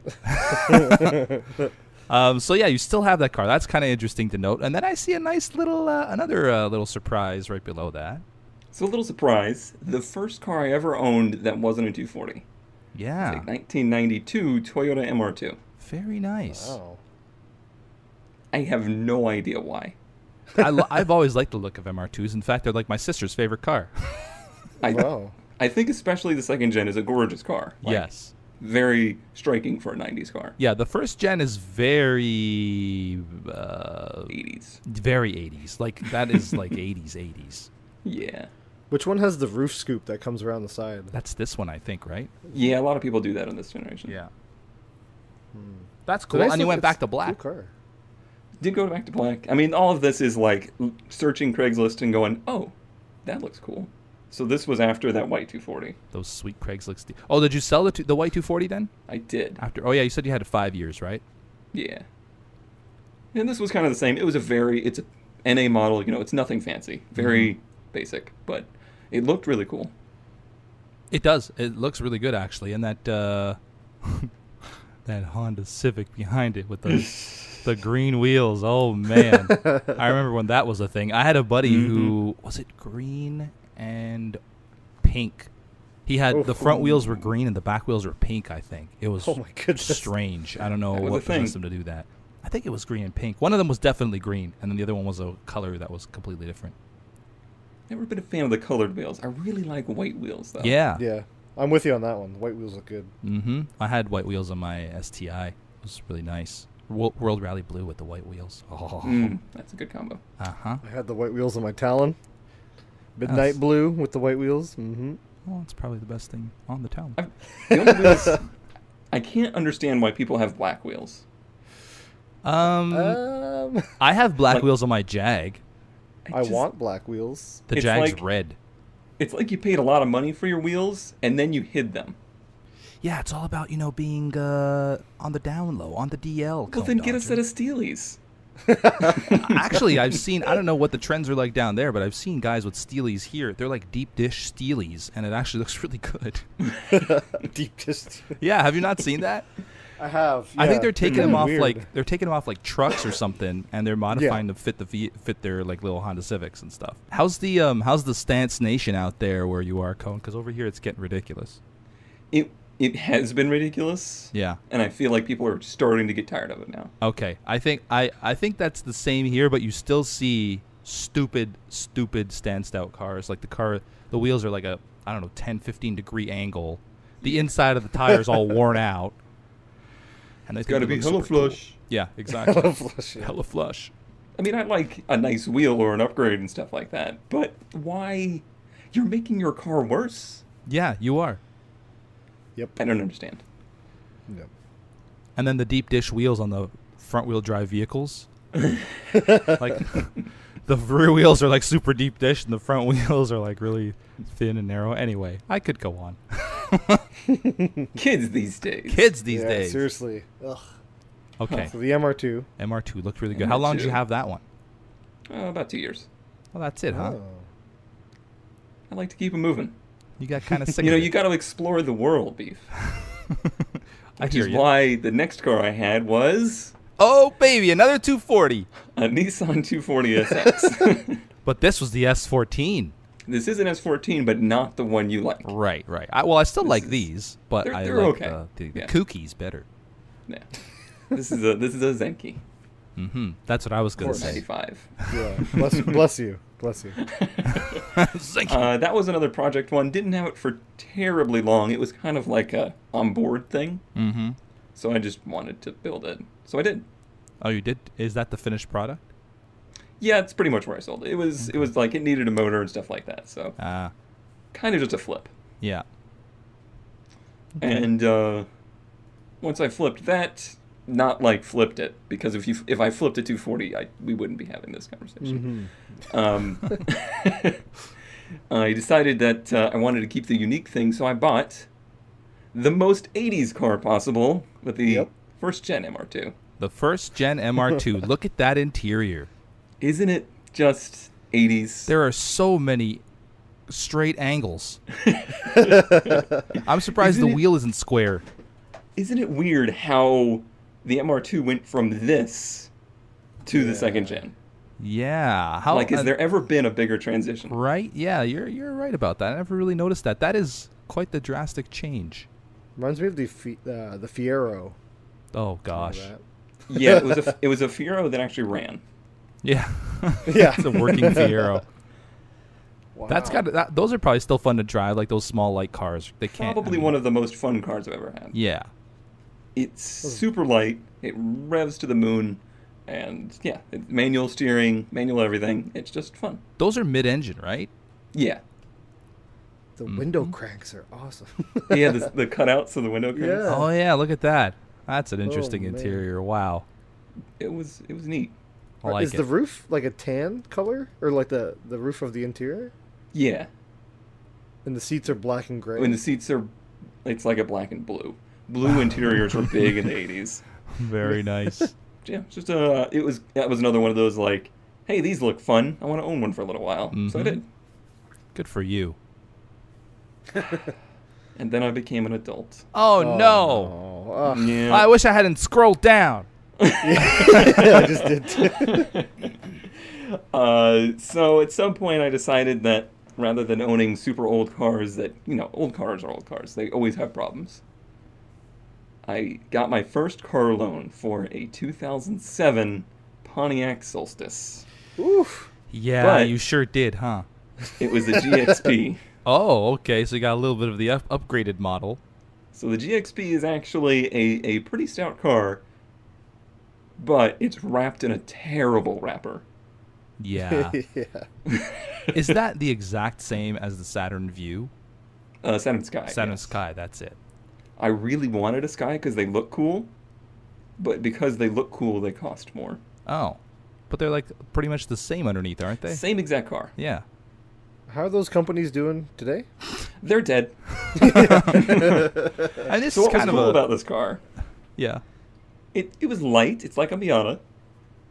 yeah, you still have that car. That's kind of interesting to note. And then I see a nice little another little surprise right below that.
So a little surprise. The first car I ever owned that wasn't a 240.
Yeah.
It's a 1992 Toyota MR2.
Very nice.
Wow.
I have no idea why.
I've always liked the look of MR2s. In fact, they're like my sister's favorite car.
I think especially the second gen is a gorgeous car. Like,
yes.
Very striking for a 90s car.
Yeah, the first gen is very
80s.
Very 80s. Like that is like 80s.
Yeah.
Which one has the roof scoop that comes around the side?
That's this one, I think, right?
Yeah, a lot of people do that in this generation.
Yeah. That's cool. And you went back to black.
Cool car.
Did go back to black. I mean, all of this is like searching Craigslist and going, oh, that looks cool. So this was after that white 240.
Those sweet Craigslist. Oh, did you sell the white 240 then?
I did.
Oh yeah, you said you had it 5 years, right?
Yeah. And this was kind of the same. It's a NA model. You know, it's nothing fancy. Very basic, but it looked really cool.
It does. It looks really good actually, and that that Honda Civic behind it with the green wheels. Oh man, I remember when that was a thing. I had a buddy who was it green and pink. He had the front wheels were green and the back wheels were pink. I think it was strange. I don't know what possessed him to do that. I think it was green and pink. One of them was definitely green, and then the other one was a color that was completely different.
Never been a fan of the colored wheels. I really like white wheels though.
Yeah.
Yeah. I'm with you on that one. The white wheels look good.
I had white wheels on my STI. It was really nice. World Rally Blue with the white wheels. Oh.
That's a good combo.
I had the white wheels on my Talon. Midnight Blue with the white wheels.
Well, it's probably the best thing on the Talon.
The only wheels, I can't understand why people have black wheels.
I have black wheels on my Jag.
I want black wheels.
The Jag's red.
It's like you paid a lot of money for your wheels, and then you hid them.
Yeah, it's all about, being on the down low, on the DL.
Well, then get a set of Steelies.
Actually, I've seen, I don't know what the trends are like down there, but I've seen guys with Steelies here. They're like deep dish Steelies, and it actually looks really good.
Deep dish.
Yeah, have you not seen that?
I have. Yeah,
I think they're taking them off
weird.
like trucks or something, and they're modifying to fit their like little Honda Civics and stuff. How's the Stance Nation out there where you are, Cone? Because over here it's getting ridiculous.
It has been ridiculous.
Yeah.
And I feel like people are starting to get tired of it now.
Okay. I think that's the same here, but you still see stupid stanced out cars. Like the wheels are like a 10, 15 degree angle. The inside of the tire is all worn out. And it's got to be hella flush. Cool. Yeah, exactly.
Hella flush. Yeah.
Hella flush.
I mean, I like a nice wheel or an upgrade and stuff like that, but why? You're making your car worse.
Yeah, you are.
Yep.
I don't understand.
Yep.
And then the deep dish wheels on the front wheel drive vehicles. Like the rear wheels are like super deep dish, and the front wheels are like really thin and narrow. Anyway, I could go on.
Kids these days.
Days.
Seriously. Ugh.
Okay.
So the MR2.
MR2 looked really good. How long did you have that one?
About 2 years.
Well, that's it, huh?
Oh.
I like to keep them moving.
You got kind of sick.
You got to explore the world, Beef. Which is why the next car I had was...
Oh, baby, another 240.
A Nissan 240 SX.
But this was the S14.
This is an S14, but not the one you like.
Right. I still like these, but I like
okay.
the Kookies better.
Yeah. This is a Zenki.
Mm-hmm. That's what I was going to say.
495.
Yeah. Bless you.
That was another project one. Didn't have it for terribly long. It was kind of like a on-board thing.
Mm-hmm.
So I just wanted to build it. So I did.
Oh, you did? Is that the finished product?
Yeah, it's pretty much where I sold it. It was like it needed a motor and stuff like that. So kind of just a flip.
Yeah.
And once I flipped that, not like flipped it, because if I flipped a 240, we wouldn't be having this conversation. Mm-hmm. I decided that I wanted to keep the unique thing, so I bought the most 80s car possible with the first gen MR2.
The first gen MR2. Look at that interior.
Isn't it just 80s?
There are so many straight angles. I'm surprised the wheel isn't square.
Isn't it weird how the MR2 went from this to the second gen?
Yeah.
Has there ever been a bigger transition?
Right? Yeah, you're right about that. I never really noticed that. That is quite the drastic change.
Reminds me of the Fiero.
Oh gosh.
Yeah, it was a Fiero that actually ran.
Yeah.
Yeah.
It's a working Fiero.
Wow.
Those are probably still fun to drive, like those small light cars.
Probably one of the most fun cars I've ever had.
Yeah.
It's super light. It revs to the moon. And yeah, it's manual steering, manual everything. It's just fun.
Those are mid-engine, right?
Yeah.
The window cranks are awesome.
Yeah, the cutouts of the window cranks.
Yeah.
Oh yeah, look at that. That's an interesting interior. Wow.
It was neat.
Is the roof like a tan color, or like the roof of the interior?
Yeah.
And the seats are black and gray.
When the seats are, it's like a black and blue. Blue interiors were big in the 80s.
Very nice.
Yeah, just that was another one of those like, hey, these look fun. I want to own one for a little while. Mm-hmm. So I did.
Good for you.
And then I became an adult.
Oh no!
Yeah.
I wish I hadn't scrolled down.
I just did too.
So at some point I decided that rather than owning super old cars that, old cars are old cars. They always have problems. I got my first car loan for a 2007 Pontiac Solstice.
Oof.
Yeah,
but
you sure did, huh?
It was the GXP.
Oh, okay. So you got a little bit of the upgraded model.
So the GXP is actually a pretty stout car, but it's wrapped in a terrible wrapper.
Yeah. Is that the exact same as the Saturn Vue?
Saturn Sky.
Saturn Sky, that's it.
I really wanted a Sky because they look cool, but because they look cool, they cost more.
Oh. But they're like pretty much the same underneath, aren't they?
Same exact car.
Yeah.
How are those companies doing today?
They're dead.
And this
So
is
what was
kind
cool
of
about this car?
Yeah.
It was light. It's like a Miata.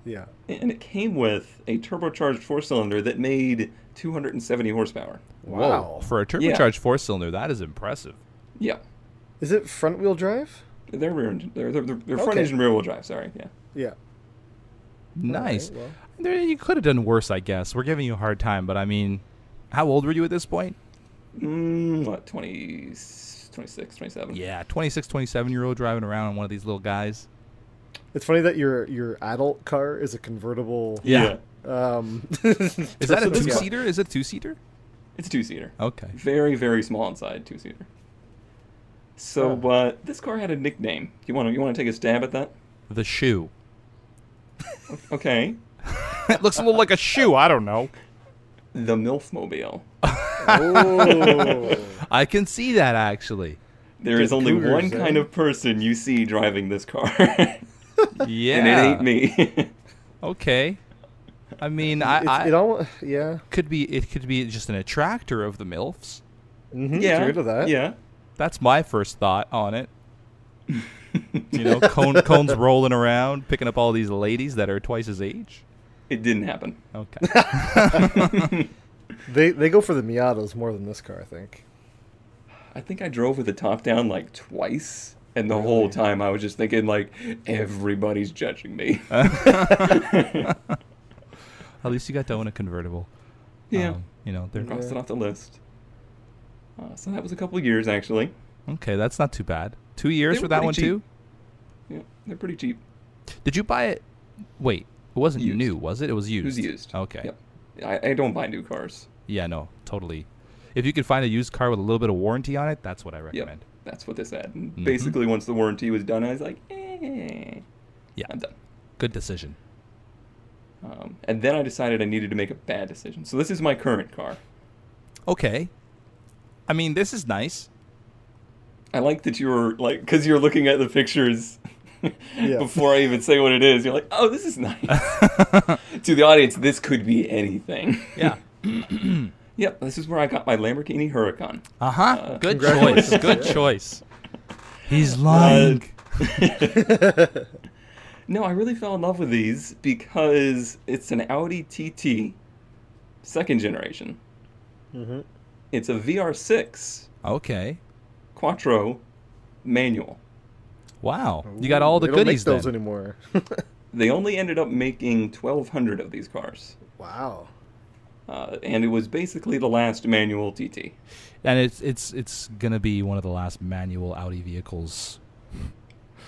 Yeah.
And it came with a turbocharged four-cylinder that made 270 horsepower.
Wow.
Whoa. For a turbocharged four-cylinder, that is impressive.
Yeah.
Is it front-wheel drive?
They're front engine rear-wheel drive, sorry. Yeah.
Yeah.
Nice.
Right,
You could have done worse, I guess. We're giving you a hard time, but I mean, how old were you at this point?
26, 27.
Yeah, 26, 27-year-old driving around on one of these little guys.
It's funny that your adult car is a convertible.
Yeah.
Is
that a two-seater? Is it two-seater?
It's a two-seater.
Okay.
Very, very small inside two-seater. So this car had a nickname. You want to take a stab at that?
The Shoe.
Okay.
It looks a little like a shoe. I don't know.
The MILF-mobile.
Oh.
I can see that, actually.
There is only
cougars,
one kind of person you see driving this car.
Yeah.
And it ain't me.
Okay. I mean,
yeah.
Could be just an attractor of the MILFs.
Mm-hmm,
Yeah.
to that.
Yeah.
That's my first thought on it. Cone's rolling around, picking up all these ladies that are twice his age.
It didn't happen.
Okay.
They go for the Miatas more than this car, I think.
I think I drove with the top down like twice, and the whole time I was just thinking like, everybody's judging me.
At least you got to own a convertible.
Yeah.
They're
Crossed it off the list. So that was a couple of years, actually.
Okay, that's not too bad. 2 years for that one,
cheap.
too?
Yeah, they're pretty cheap.
Did you buy it? Wait, it wasn't
Used.
new, was it? It was used.
It was used.
Okay.
Yep. I don't buy new cars.
Yeah, no, totally. If you could find a used car with a little bit of warranty on it, that's what I recommend.
Yep. That's what they said. And basically, once the warranty was done, I was like,
Yeah.
I'm done.
Good decision.
And then I decided I needed to make a bad decision. So this is my current car.
Okay. I mean, this is nice.
I like that you're like, because you're looking at the pictures before I even say what it is. You're like, oh, this is nice. To the audience, this could be anything.
Yeah.
Yep, this is where I got my Lamborghini Huracan.
Good choice. Good choice. He's lying.
No, I really fell in love with these because it's an Audi TT, second generation.
Mm-hmm.
It's a VR6
Okay.
Quattro manual.
Wow. You got all the
they don't
goodies
make those
then.
anymore.
They only ended up making 1,200 of these cars.
Wow.
And it was basically the last manual TT.
And it's gonna be one of the last manual Audi vehicles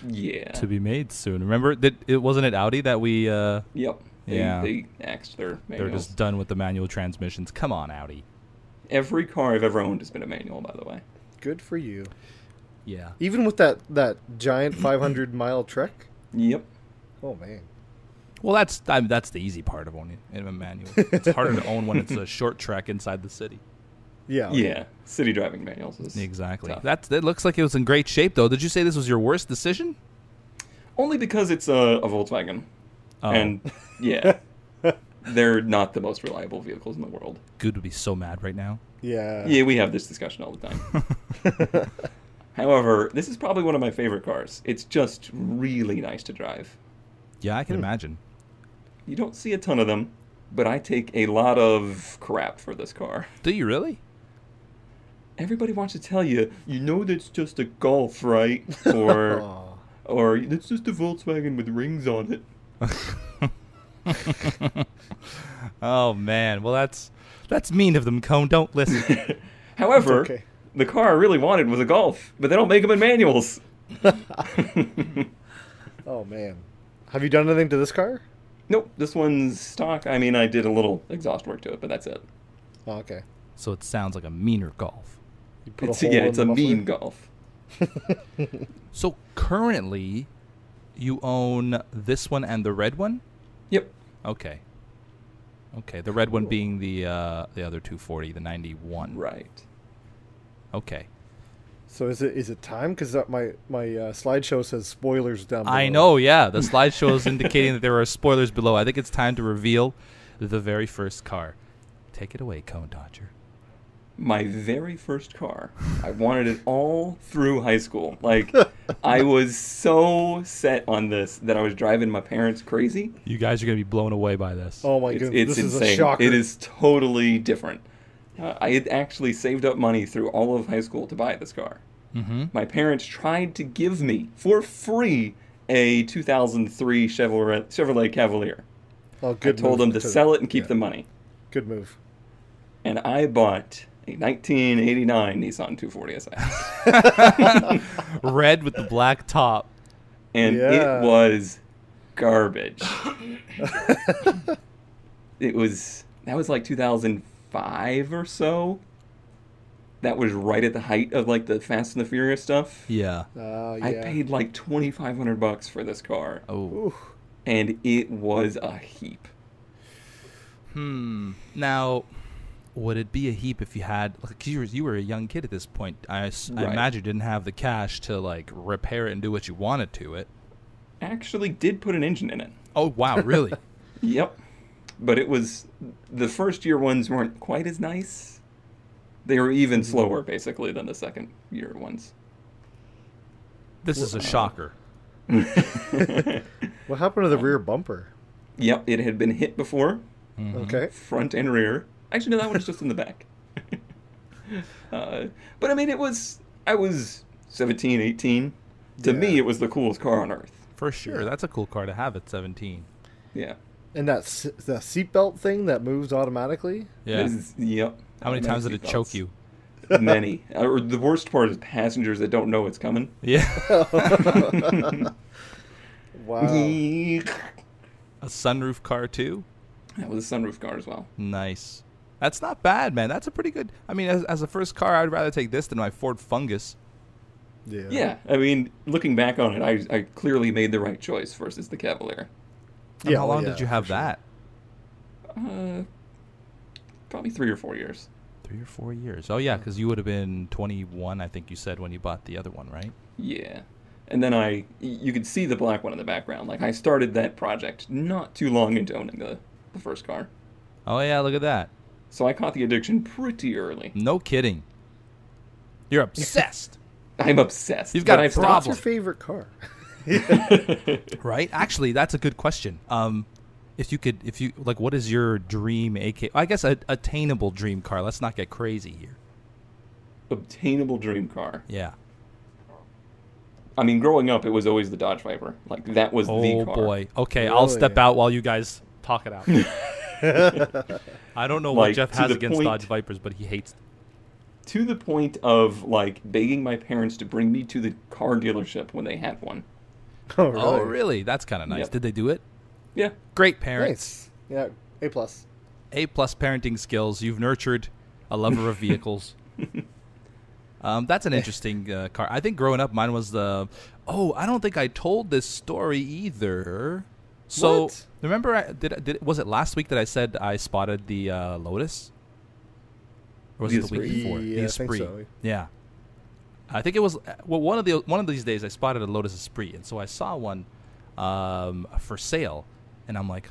to be made soon. Remember that it wasn't it Audi that we
Yep. They axed their manuals.
They're just done with the manual transmissions. Come on, Audi.
Every car I've ever owned has been a manual, by the way.
Good for you.
Yeah.
Even with that giant 500-mile trek?
Yep.
Oh, man.
Well, that's the easy part of owning a manual. It's harder to own when it's a short trek inside the city.
Yeah.
Yeah. City driving manuals is
Exactly.
tough.
That looks like it was in great shape, though. Did you say this was your worst decision?
Only because it's a Volkswagen.
Oh.
And, yeah. They're not the most reliable vehicles in the world.
Good would be so mad right now.
Yeah.
Yeah, we have this discussion all the time. However, this is probably one of my favorite cars. It's just really nice to drive.
Yeah, I can imagine.
You don't see a ton of them, but I take a lot of crap for this car.
Do you really?
Everybody wants to tell you, that's just a Golf, right? Or it's just a Volkswagen with rings on it.
Oh man, well that's mean of them, Cone. Don't listen.
However, the car I really wanted was a Golf, but they don't make them in manuals.
Oh man, have you done anything to this car?
Nope, this one's stock. I mean, I did a little exhaust work to it, but that's it.
Oh, okay.
So it sounds like a meaner Golf.
You put
It's
hole in
a
the muffler?
mean Golf.
So currently, you own this one and the red one?
Yep.
Okay. The red one being the other 240, the 91.
Right.
Okay.
So is it time? Because my slideshow says spoilers down below.
I know, yeah. The slideshow is indicating that there are spoilers below. I think it's time to reveal the very first car. Take it away, ConeDodger.
My very first car. I wanted it all through high school. Like, I was so set on this that I was driving my parents crazy.
You guys are going to be blown away by this.
Oh my goodness,
It's
this
insane.
is a shocker.
It is totally different. I had actually saved up money through all of high school to buy this car.
Mm-hmm.
My parents tried to give me, for free, a 2003 Chevrolet Cavalier.
Oh, good.
I told them to sell it and keep the money.
Good move.
And I bought a 1989 Nissan 240 SS.
Red with the black top.
And it was garbage. That was like 2005 or so. That was right at the height of like the Fast and the Furious stuff.
Yeah.
Yeah.
I paid like $2,500 for this car.
Oh.
Oof.
And it was a heap.
Now, would it be a heap if you had, like, you were a young kid at this point? I imagine you didn't have the cash to like repair it and do what you wanted to it.
Actually did put an engine in it.
Oh wow, really?
Yep. But it was... The first year ones weren't quite as nice. They were even slower, basically, than the second year ones.
This is a shocker.
What happened to the rear bumper?
Yep, it had been hit before.
Mm-hmm.
Okay.
Front and rear. Actually, no, that one's just in the back. But I mean, I was 17, 18. To me, it was the coolest car on earth.
For sure. That's a cool car to have at 17.
Yeah.
And that the seatbelt thing that moves automatically?
Yeah.
Yep.
How many times did it choke you?
Many. Or the worst part is passengers that don't know it's coming.
Yeah.
Wow.
A sunroof car, too?
That was a sunroof car as well.
Nice. That's not bad, man. That's a pretty good... I mean, as a first car, I'd rather take this than my Ford Fungus.
Yeah.
Yeah. I mean, looking back on it, I clearly made the right choice versus the Cavalier.
And how long did you have that?
Probably 3 or 4 years.
3 or 4 years. Oh, yeah, because you would have been 21, I think you said, when you bought the other one, right?
Yeah. And then you could see the black one in the background. Like, I started that project not too long into owning the first car.
Oh, yeah, look at that.
So I caught the addiction pretty early.
No kidding. You're obsessed.
I'm obsessed.
You've got a
What's
problem.
your favorite car?
Right? Actually, that's a good question. If you like, what is your dream I guess attainable dream car. Let's not get crazy here.
Obtainable dream car.
Yeah.
I mean, growing up, it was always the Dodge Viper. Like, that was the car.
Oh, boy. Okay,
Really?
I'll step out while you guys talk it out. I don't know what
Like,
Jeff
to
has
the
against
point-
Dodge Vipers, but he hates them.
To the point of, like, begging my parents to bring me to the car dealership when they had one.
Oh, really?
Oh, really? That's kind of nice.
Yep.
Did they do it?
Yeah.
Great parents.
Nice. Yeah, A+.
A+ parenting skills. You've nurtured a lover of vehicles. That's an interesting car. I think growing up, mine was the... Oh, I don't think I told this story either. So,
What?
remember, was it last week that I said I spotted the Lotus? Or was
The
it the week
Esprit?
before?
Yeah,
The
I think
Esprit.
so.
Yeah. I think it was... Well, one of these days, I spotted a Lotus Esprit. And so I saw one for sale. And I'm like,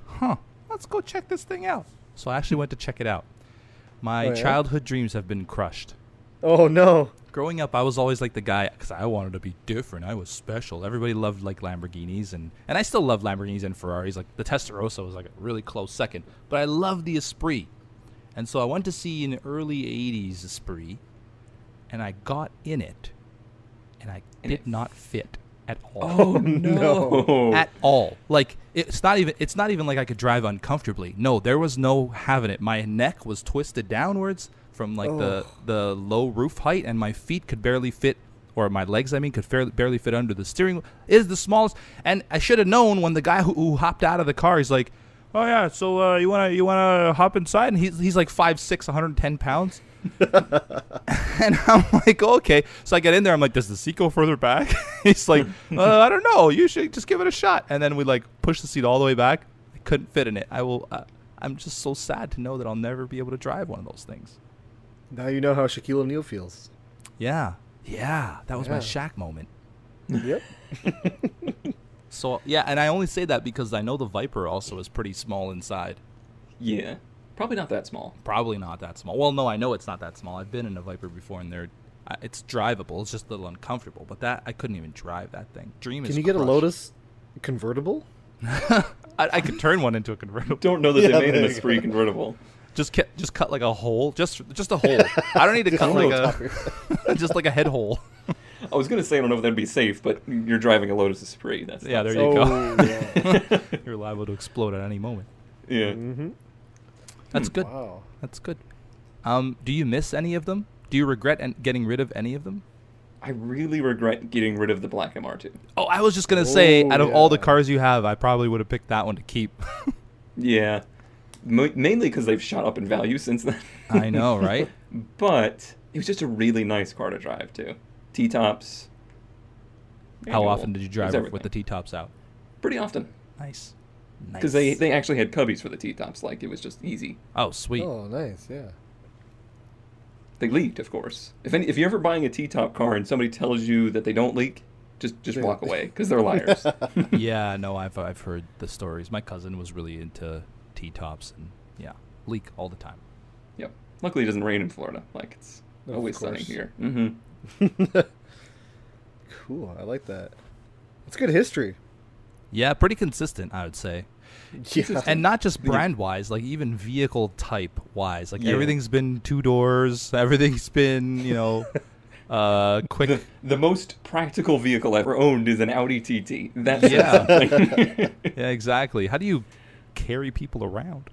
let's go check this thing out. So I actually went to check it out. My
yeah?
childhood dreams have been crushed.
Oh, no.
Growing up, I was always like the guy, because I wanted to be different. I was special. Everybody loved like Lamborghinis, and I still love Lamborghinis and Ferraris. Like the Testarossa was like a really close second, but I love the Esprit. And so I went to see an early 80s Esprit, and I got in it, and I did not fit at all.
Oh, no.
At all. Like it's not even like I could drive uncomfortably. No, there was no having it. My neck was twisted downwards from like the low roof height, and my feet could barely fit, or my legs, I mean, could barely fit under the steering wheel. It is the smallest, and I should have known when the guy who hopped out of the car, he's like, "Oh yeah, so you wanna hop inside?" And he's like 5'6", 110 pounds. And I'm like, okay. So I get in there. I'm like, does the seat go further back? He's like, I don't know. You should just give it a shot. And then we like push the seat all the way back. I couldn't fit in it. I'm just so sad to know that I'll never be able to drive one of those things.
Now you know how Shaquille O'Neal feels.
Yeah. That was my
Yeah.
Shaq moment.
Yep.
So yeah, and I only say that because I know the Viper also is pretty small inside.
Yeah. Probably not that small.
Probably not that small. Well, no, I know it's not that small. I've been in a Viper before, and it's drivable. It's just a little uncomfortable. But that I couldn't even drive that thing. Dream is.
Can you get a
crushed.
Lotus convertible?
I could turn one into a convertible.
Don't know that
Yeah,
they made an
there you
Esprit convertible.
Just cut like a hole. Just a hole. I don't need to cut
a
like
little
just like a head hole.
I was going to say, I don't know if that'd be safe, but you're driving a Lotus Esprit. That's
Yeah,
not
there
safe.
you go.
Yeah.
You're liable to explode at any moment.
Yeah.
Mm-hmm.
That's good.
Wow.
That's good. Do you miss any of them? Do you regret getting rid of any of them?
I really regret getting rid of the black MR2.
Oh, I was just gonna say, out of all the
yeah.
cars you have, I probably would have picked that one to keep.
Yeah. Mainly because they've shot up in value since then.
I know, right?
But it was just a really nice car to drive, too. T-tops.
How often did you drive
It was
it with the
everything.
T-tops out?
Pretty often.
Nice.
Because they actually had cubbies for the T-tops. Like, it was just easy.
Oh, sweet.
Oh, nice. Yeah.
They leaked, of course. If you're ever buying a T-top car and somebody tells you that they don't leak, Just walk away because they're liars.
Yeah, no, I've heard the stories. My cousin was really into T-tops, and leak all the time.
Yep. Luckily, it doesn't rain in Florida. Like, it's always sunny here.
Cool. I like that. It's good history.
Yeah, pretty consistent, I would say.
Yeah.
And not just brand-wise, like even vehicle type-wise. Like everything's been 2 doors. Everything's been, quick.
The most practical vehicle ever owned is an Audi TT. That's
yeah, exactly. How do you carry people around?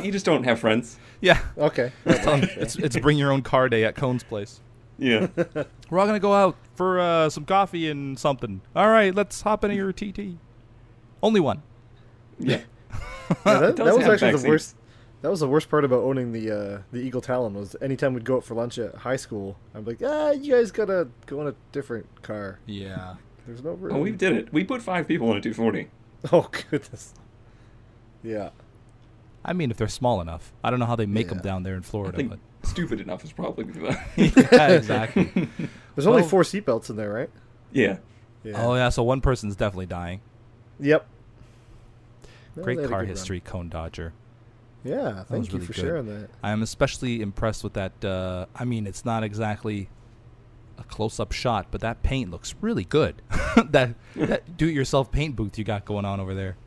You just don't have friends.
Yeah.
Okay.
It's bring your own car day at Cone's place.
Yeah.
We're all gonna go out for some coffee and something. All right, let's hop into your TT. Only one.
Yeah.
That was actually the worst. That was the worst part about owning the Eagle Talon was anytime we'd go out for lunch at high school, I'm like, you guys gotta go in a different car.
Yeah.
There's no room.
Oh, we did it. We put 5 people in a 240.
Oh, goodness. Yeah.
I mean, if they're small enough. I don't know how they make them down there in Florida.
I think
but
stupid enough is probably the...
Yeah, exactly.
There's only 4 seatbelts in there, right?
Yeah.
Oh, yeah, so one person's definitely dying.
Yep.
Great car history, ConeDodger.
Yeah, thank you for sharing that.
I am especially impressed with that. I mean, it's not exactly a close-up shot, but that paint looks really good. that do-it-yourself paint booth you got going on over there.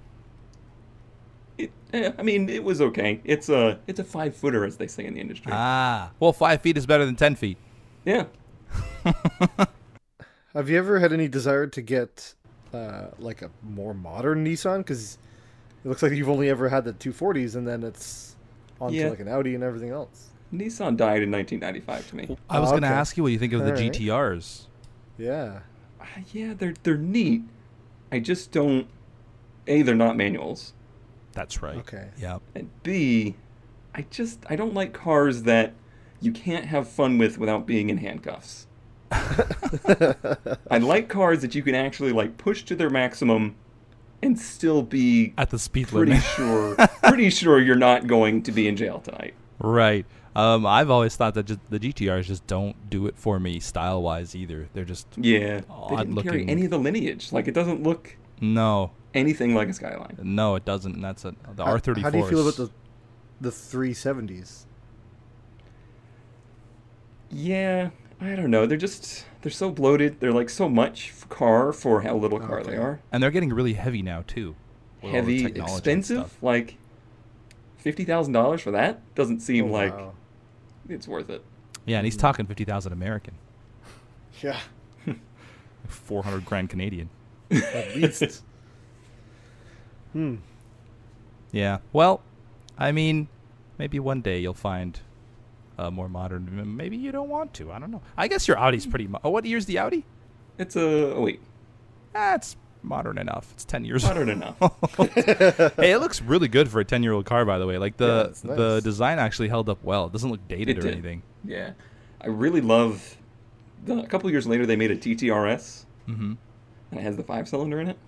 I mean, it was okay. It's a 5-footer, as they say in the industry.
Well, 5 feet is better than 10 feet.
Yeah.
Have you ever had any desire to get like a more modern Nissan? Because it looks like you've only ever had the 240s, and then it's onto like an Audi and everything else.
Nissan died in 1995 to me.
I was going to ask you what you think of the GTRs.
Yeah.
Yeah, they're neat. I just don't... A, they're not manuals.
That's right.
Okay.
Yeah.
And B, I don't like cars that you can't have fun with without being in handcuffs. I like cars that you can actually like push to their maximum and still be
at the speed limit.
Pretty sure you're not going to be in jail tonight.
Right. I've always thought that the GTRs just don't do it for me style-wise either. They're just
odd they didn't
looking.
Carry any of the lineage. Like, it doesn't look anything like a Skyline.
No, it doesn't. And that's the R34.
How do you feel about the 370s?
Yeah, I don't know. They're so bloated. They're like so much car for how little car they are.
And they're getting really heavy now too.
Heavy, expensive. Like $50,000 for that doesn't seem like it's worth it.
Yeah, and he's talking 50,000 American.
Yeah.
400 grand Canadian.
At least.
Yeah. Well, I mean, maybe one day you'll find more modern. Maybe you don't want to. I don't know. I guess your Audi's pretty... what year's the Audi?
It's a... Oh, wait.
It's modern enough. It's 10 years
modern enough.
Hey, it looks really good for a 10-year-old car, by the way. Like, the design actually held up well. It doesn't look dated or anything.
Yeah. I really love... A couple years later, they made a TTRS. Mm-hmm. And it has the 5-cylinder in it.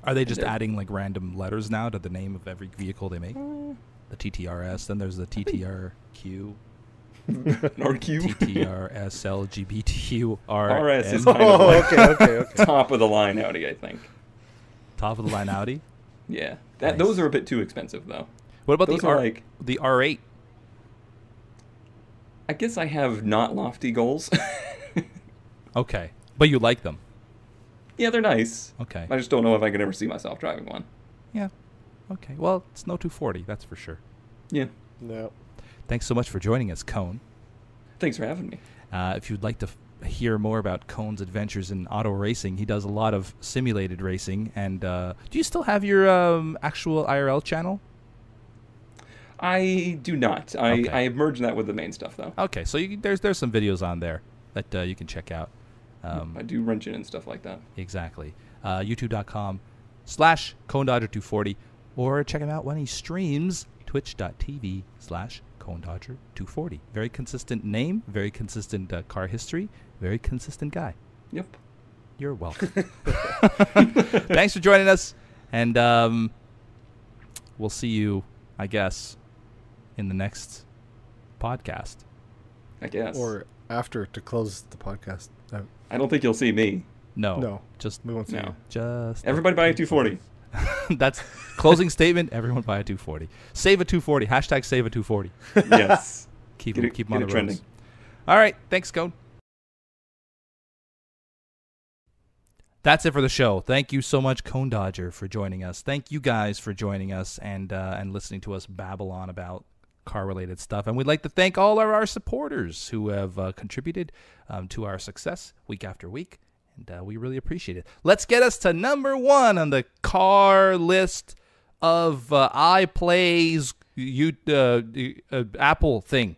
Are they just adding, like, random letters now to the name of every vehicle they make? The TTRS, then there's the TTRQ.
RQ?
TTRS, LGBTQ,
RS is kind of
okay.
Top of the line Audi, I think.
Top of the line Audi?
Yeah. Those are a bit too expensive, though.
What about the R8?
I guess I have not lofty goals.
Okay. But you like them?
Yeah, they're nice.
Okay.
I just don't know if I could ever see myself driving one.
Yeah. Okay. Well, it's no 240, that's for sure.
Yeah.
No.
Thanks so much for joining us, Cone.
Thanks for having me.
If you'd like to hear more about Cone's adventures in auto racing, he does a lot of simulated racing. And do you still have your actual IRL channel?
I do not. I merged that with the main stuff, though.
Okay, so there's some videos on there that you can check out.
I do wrench in and stuff like that.
Exactly. YouTube.com/ConeDodger240, or check him out when he streams, twitch.tv/ConeDodger240. Very consistent name, very consistent car history, very consistent guy.
Yep.
You're welcome. Thanks for joining us, and we'll see you, I guess, in the next podcast.
I guess.
Or after to close the podcast out.
I don't think you'll see me.
No.
Just we won't see you.
Just
everybody buy a 240.
That's closing statement. Everyone buy a 240. Save a 240. Hashtag save a 240.
Yes.
keep them on the roads.
Trending.
All right. Thanks, Cone. That's it for the show. Thank you so much, ConeDodger, for joining us. Thank you guys for joining us and listening to us babble on about car-related stuff. And we'd like to thank all of our supporters who have contributed to our success week after week. And we really appreciate it. Let's get us to number 1 on the car list of iPlay's Apple thing.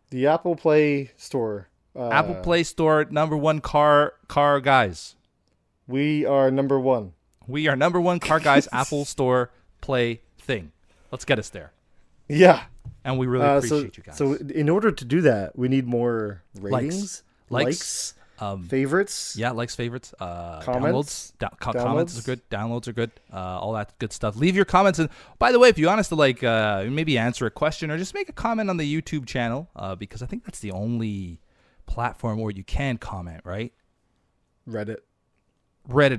The Apple Play Store.
Apple Play Store, number 1 car guys.
We are number 1.
We are number 1 car guys Apple Store Play thing. Let's get us there.
Yeah.
And we really appreciate you guys.
So in order to do that, we need more ratings, likes, favorites.
Yeah, likes, favorites,
comments.
Comments are good. Downloads are good. All that good stuff. Leave your comments. And by the way, if you want us to maybe answer a question or just make a comment on the YouTube channel, because I think that's the only platform where you can comment, right? Reddit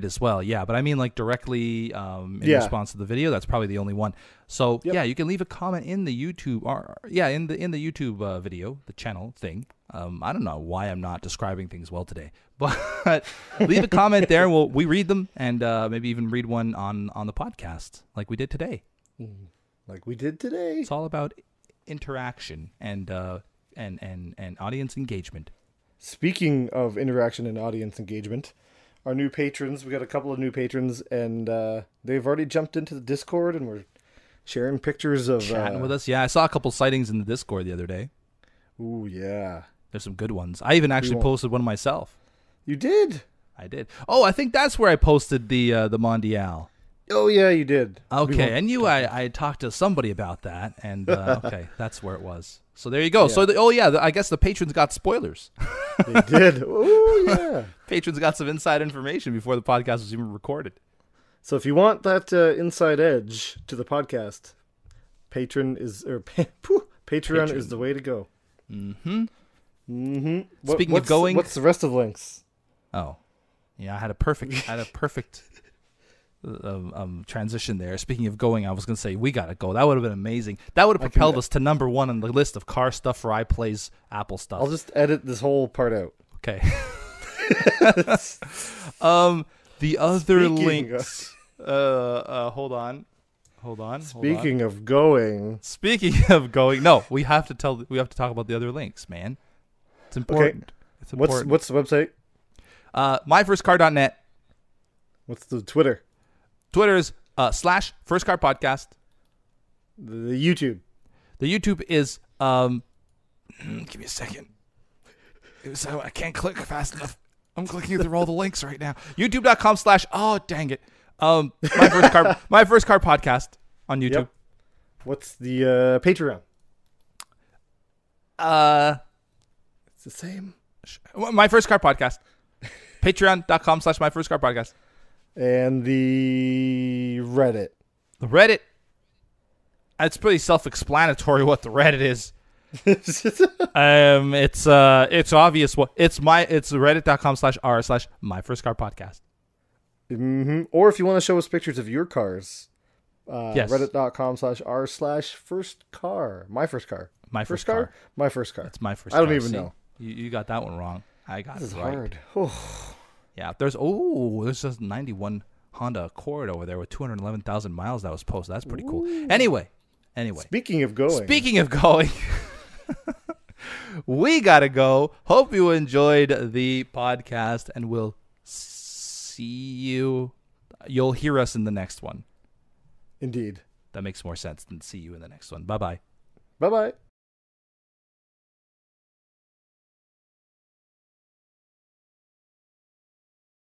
as well, yeah. But I mean, like directly in response to the video. That's probably the only one. So yeah, you can leave a comment in the YouTube, in the YouTube video, the channel thing. I don't know why I'm not describing things well today, but leave a comment there, and we read them, and maybe even read one on the podcast, like we did today. It's all about interaction and audience engagement.
Speaking of interaction and audience engagement. Our new patrons, we got a couple of new patrons, and they've already jumped into the Discord, and we're sharing pictures of...
Chatting with us. Yeah, I saw a couple sightings in the Discord the other day.
Ooh, yeah.
There's some good ones. I even actually posted one myself.
You did?
I did. Oh, I think that's where I posted the Mondial.
Oh, yeah, you did.
Okay, I knew I talked to somebody about that, and okay, that's where it was. So there you go. Yeah. So, I guess the patrons got spoilers.
They did. Oh, yeah.
Patrons got some inside information before the podcast was even recorded.
So if you want that inside edge to the podcast, Patreon is the way to go.
Mm-hmm.
Mm-hmm.
Speaking of going...
What's the rest of the links?
Oh. Yeah, I had a perfect transition there. Speaking of going, I was going to say, we got to go. That would have been amazing. That would have propelled us to number 1 on the list of car stuff for iPlay's Apple stuff.
I'll just edit this whole part out.
Okay. The other links. Hold on.
Speaking of going.
No, we have to talk about the other links, man. It's important.
Okay.
It's important.
What's the website?
myfirstcar.net.
What's the Twitter?
Twitter is /firstcarpodcast.
The YouTube.
The YouTube is give me a second. I can't click fast enough. I'm clicking through all the links right now. YouTube.com/ oh dang it. My first car podcast on YouTube.
Yep. What's the Patreon? It's the same.
My first car podcast. Patreon.com/ my first car podcast.
And the Reddit.
The Reddit. It's pretty self-explanatory what the Reddit is. It's obvious what it's reddit.com/r/ my first car podcast.
Mm-hmm. Or if you want to show us pictures of your cars,
yes.
reddit.com/r/first car. My first car.
My first car.
My first car.
It's my first
I
car.
don't even know.
You got that one wrong. I got
this
it
is
right.
hard.
Yeah, there's just 91 Honda Accord over there with 211,000 miles that was posted. That's pretty cool. Anyway.
Speaking of going.
We got to go. Hope you enjoyed the podcast, and we'll see you. You'll hear us in the next one.
Indeed.
That makes more sense than see you in the next one. Bye-bye.
Bye-bye.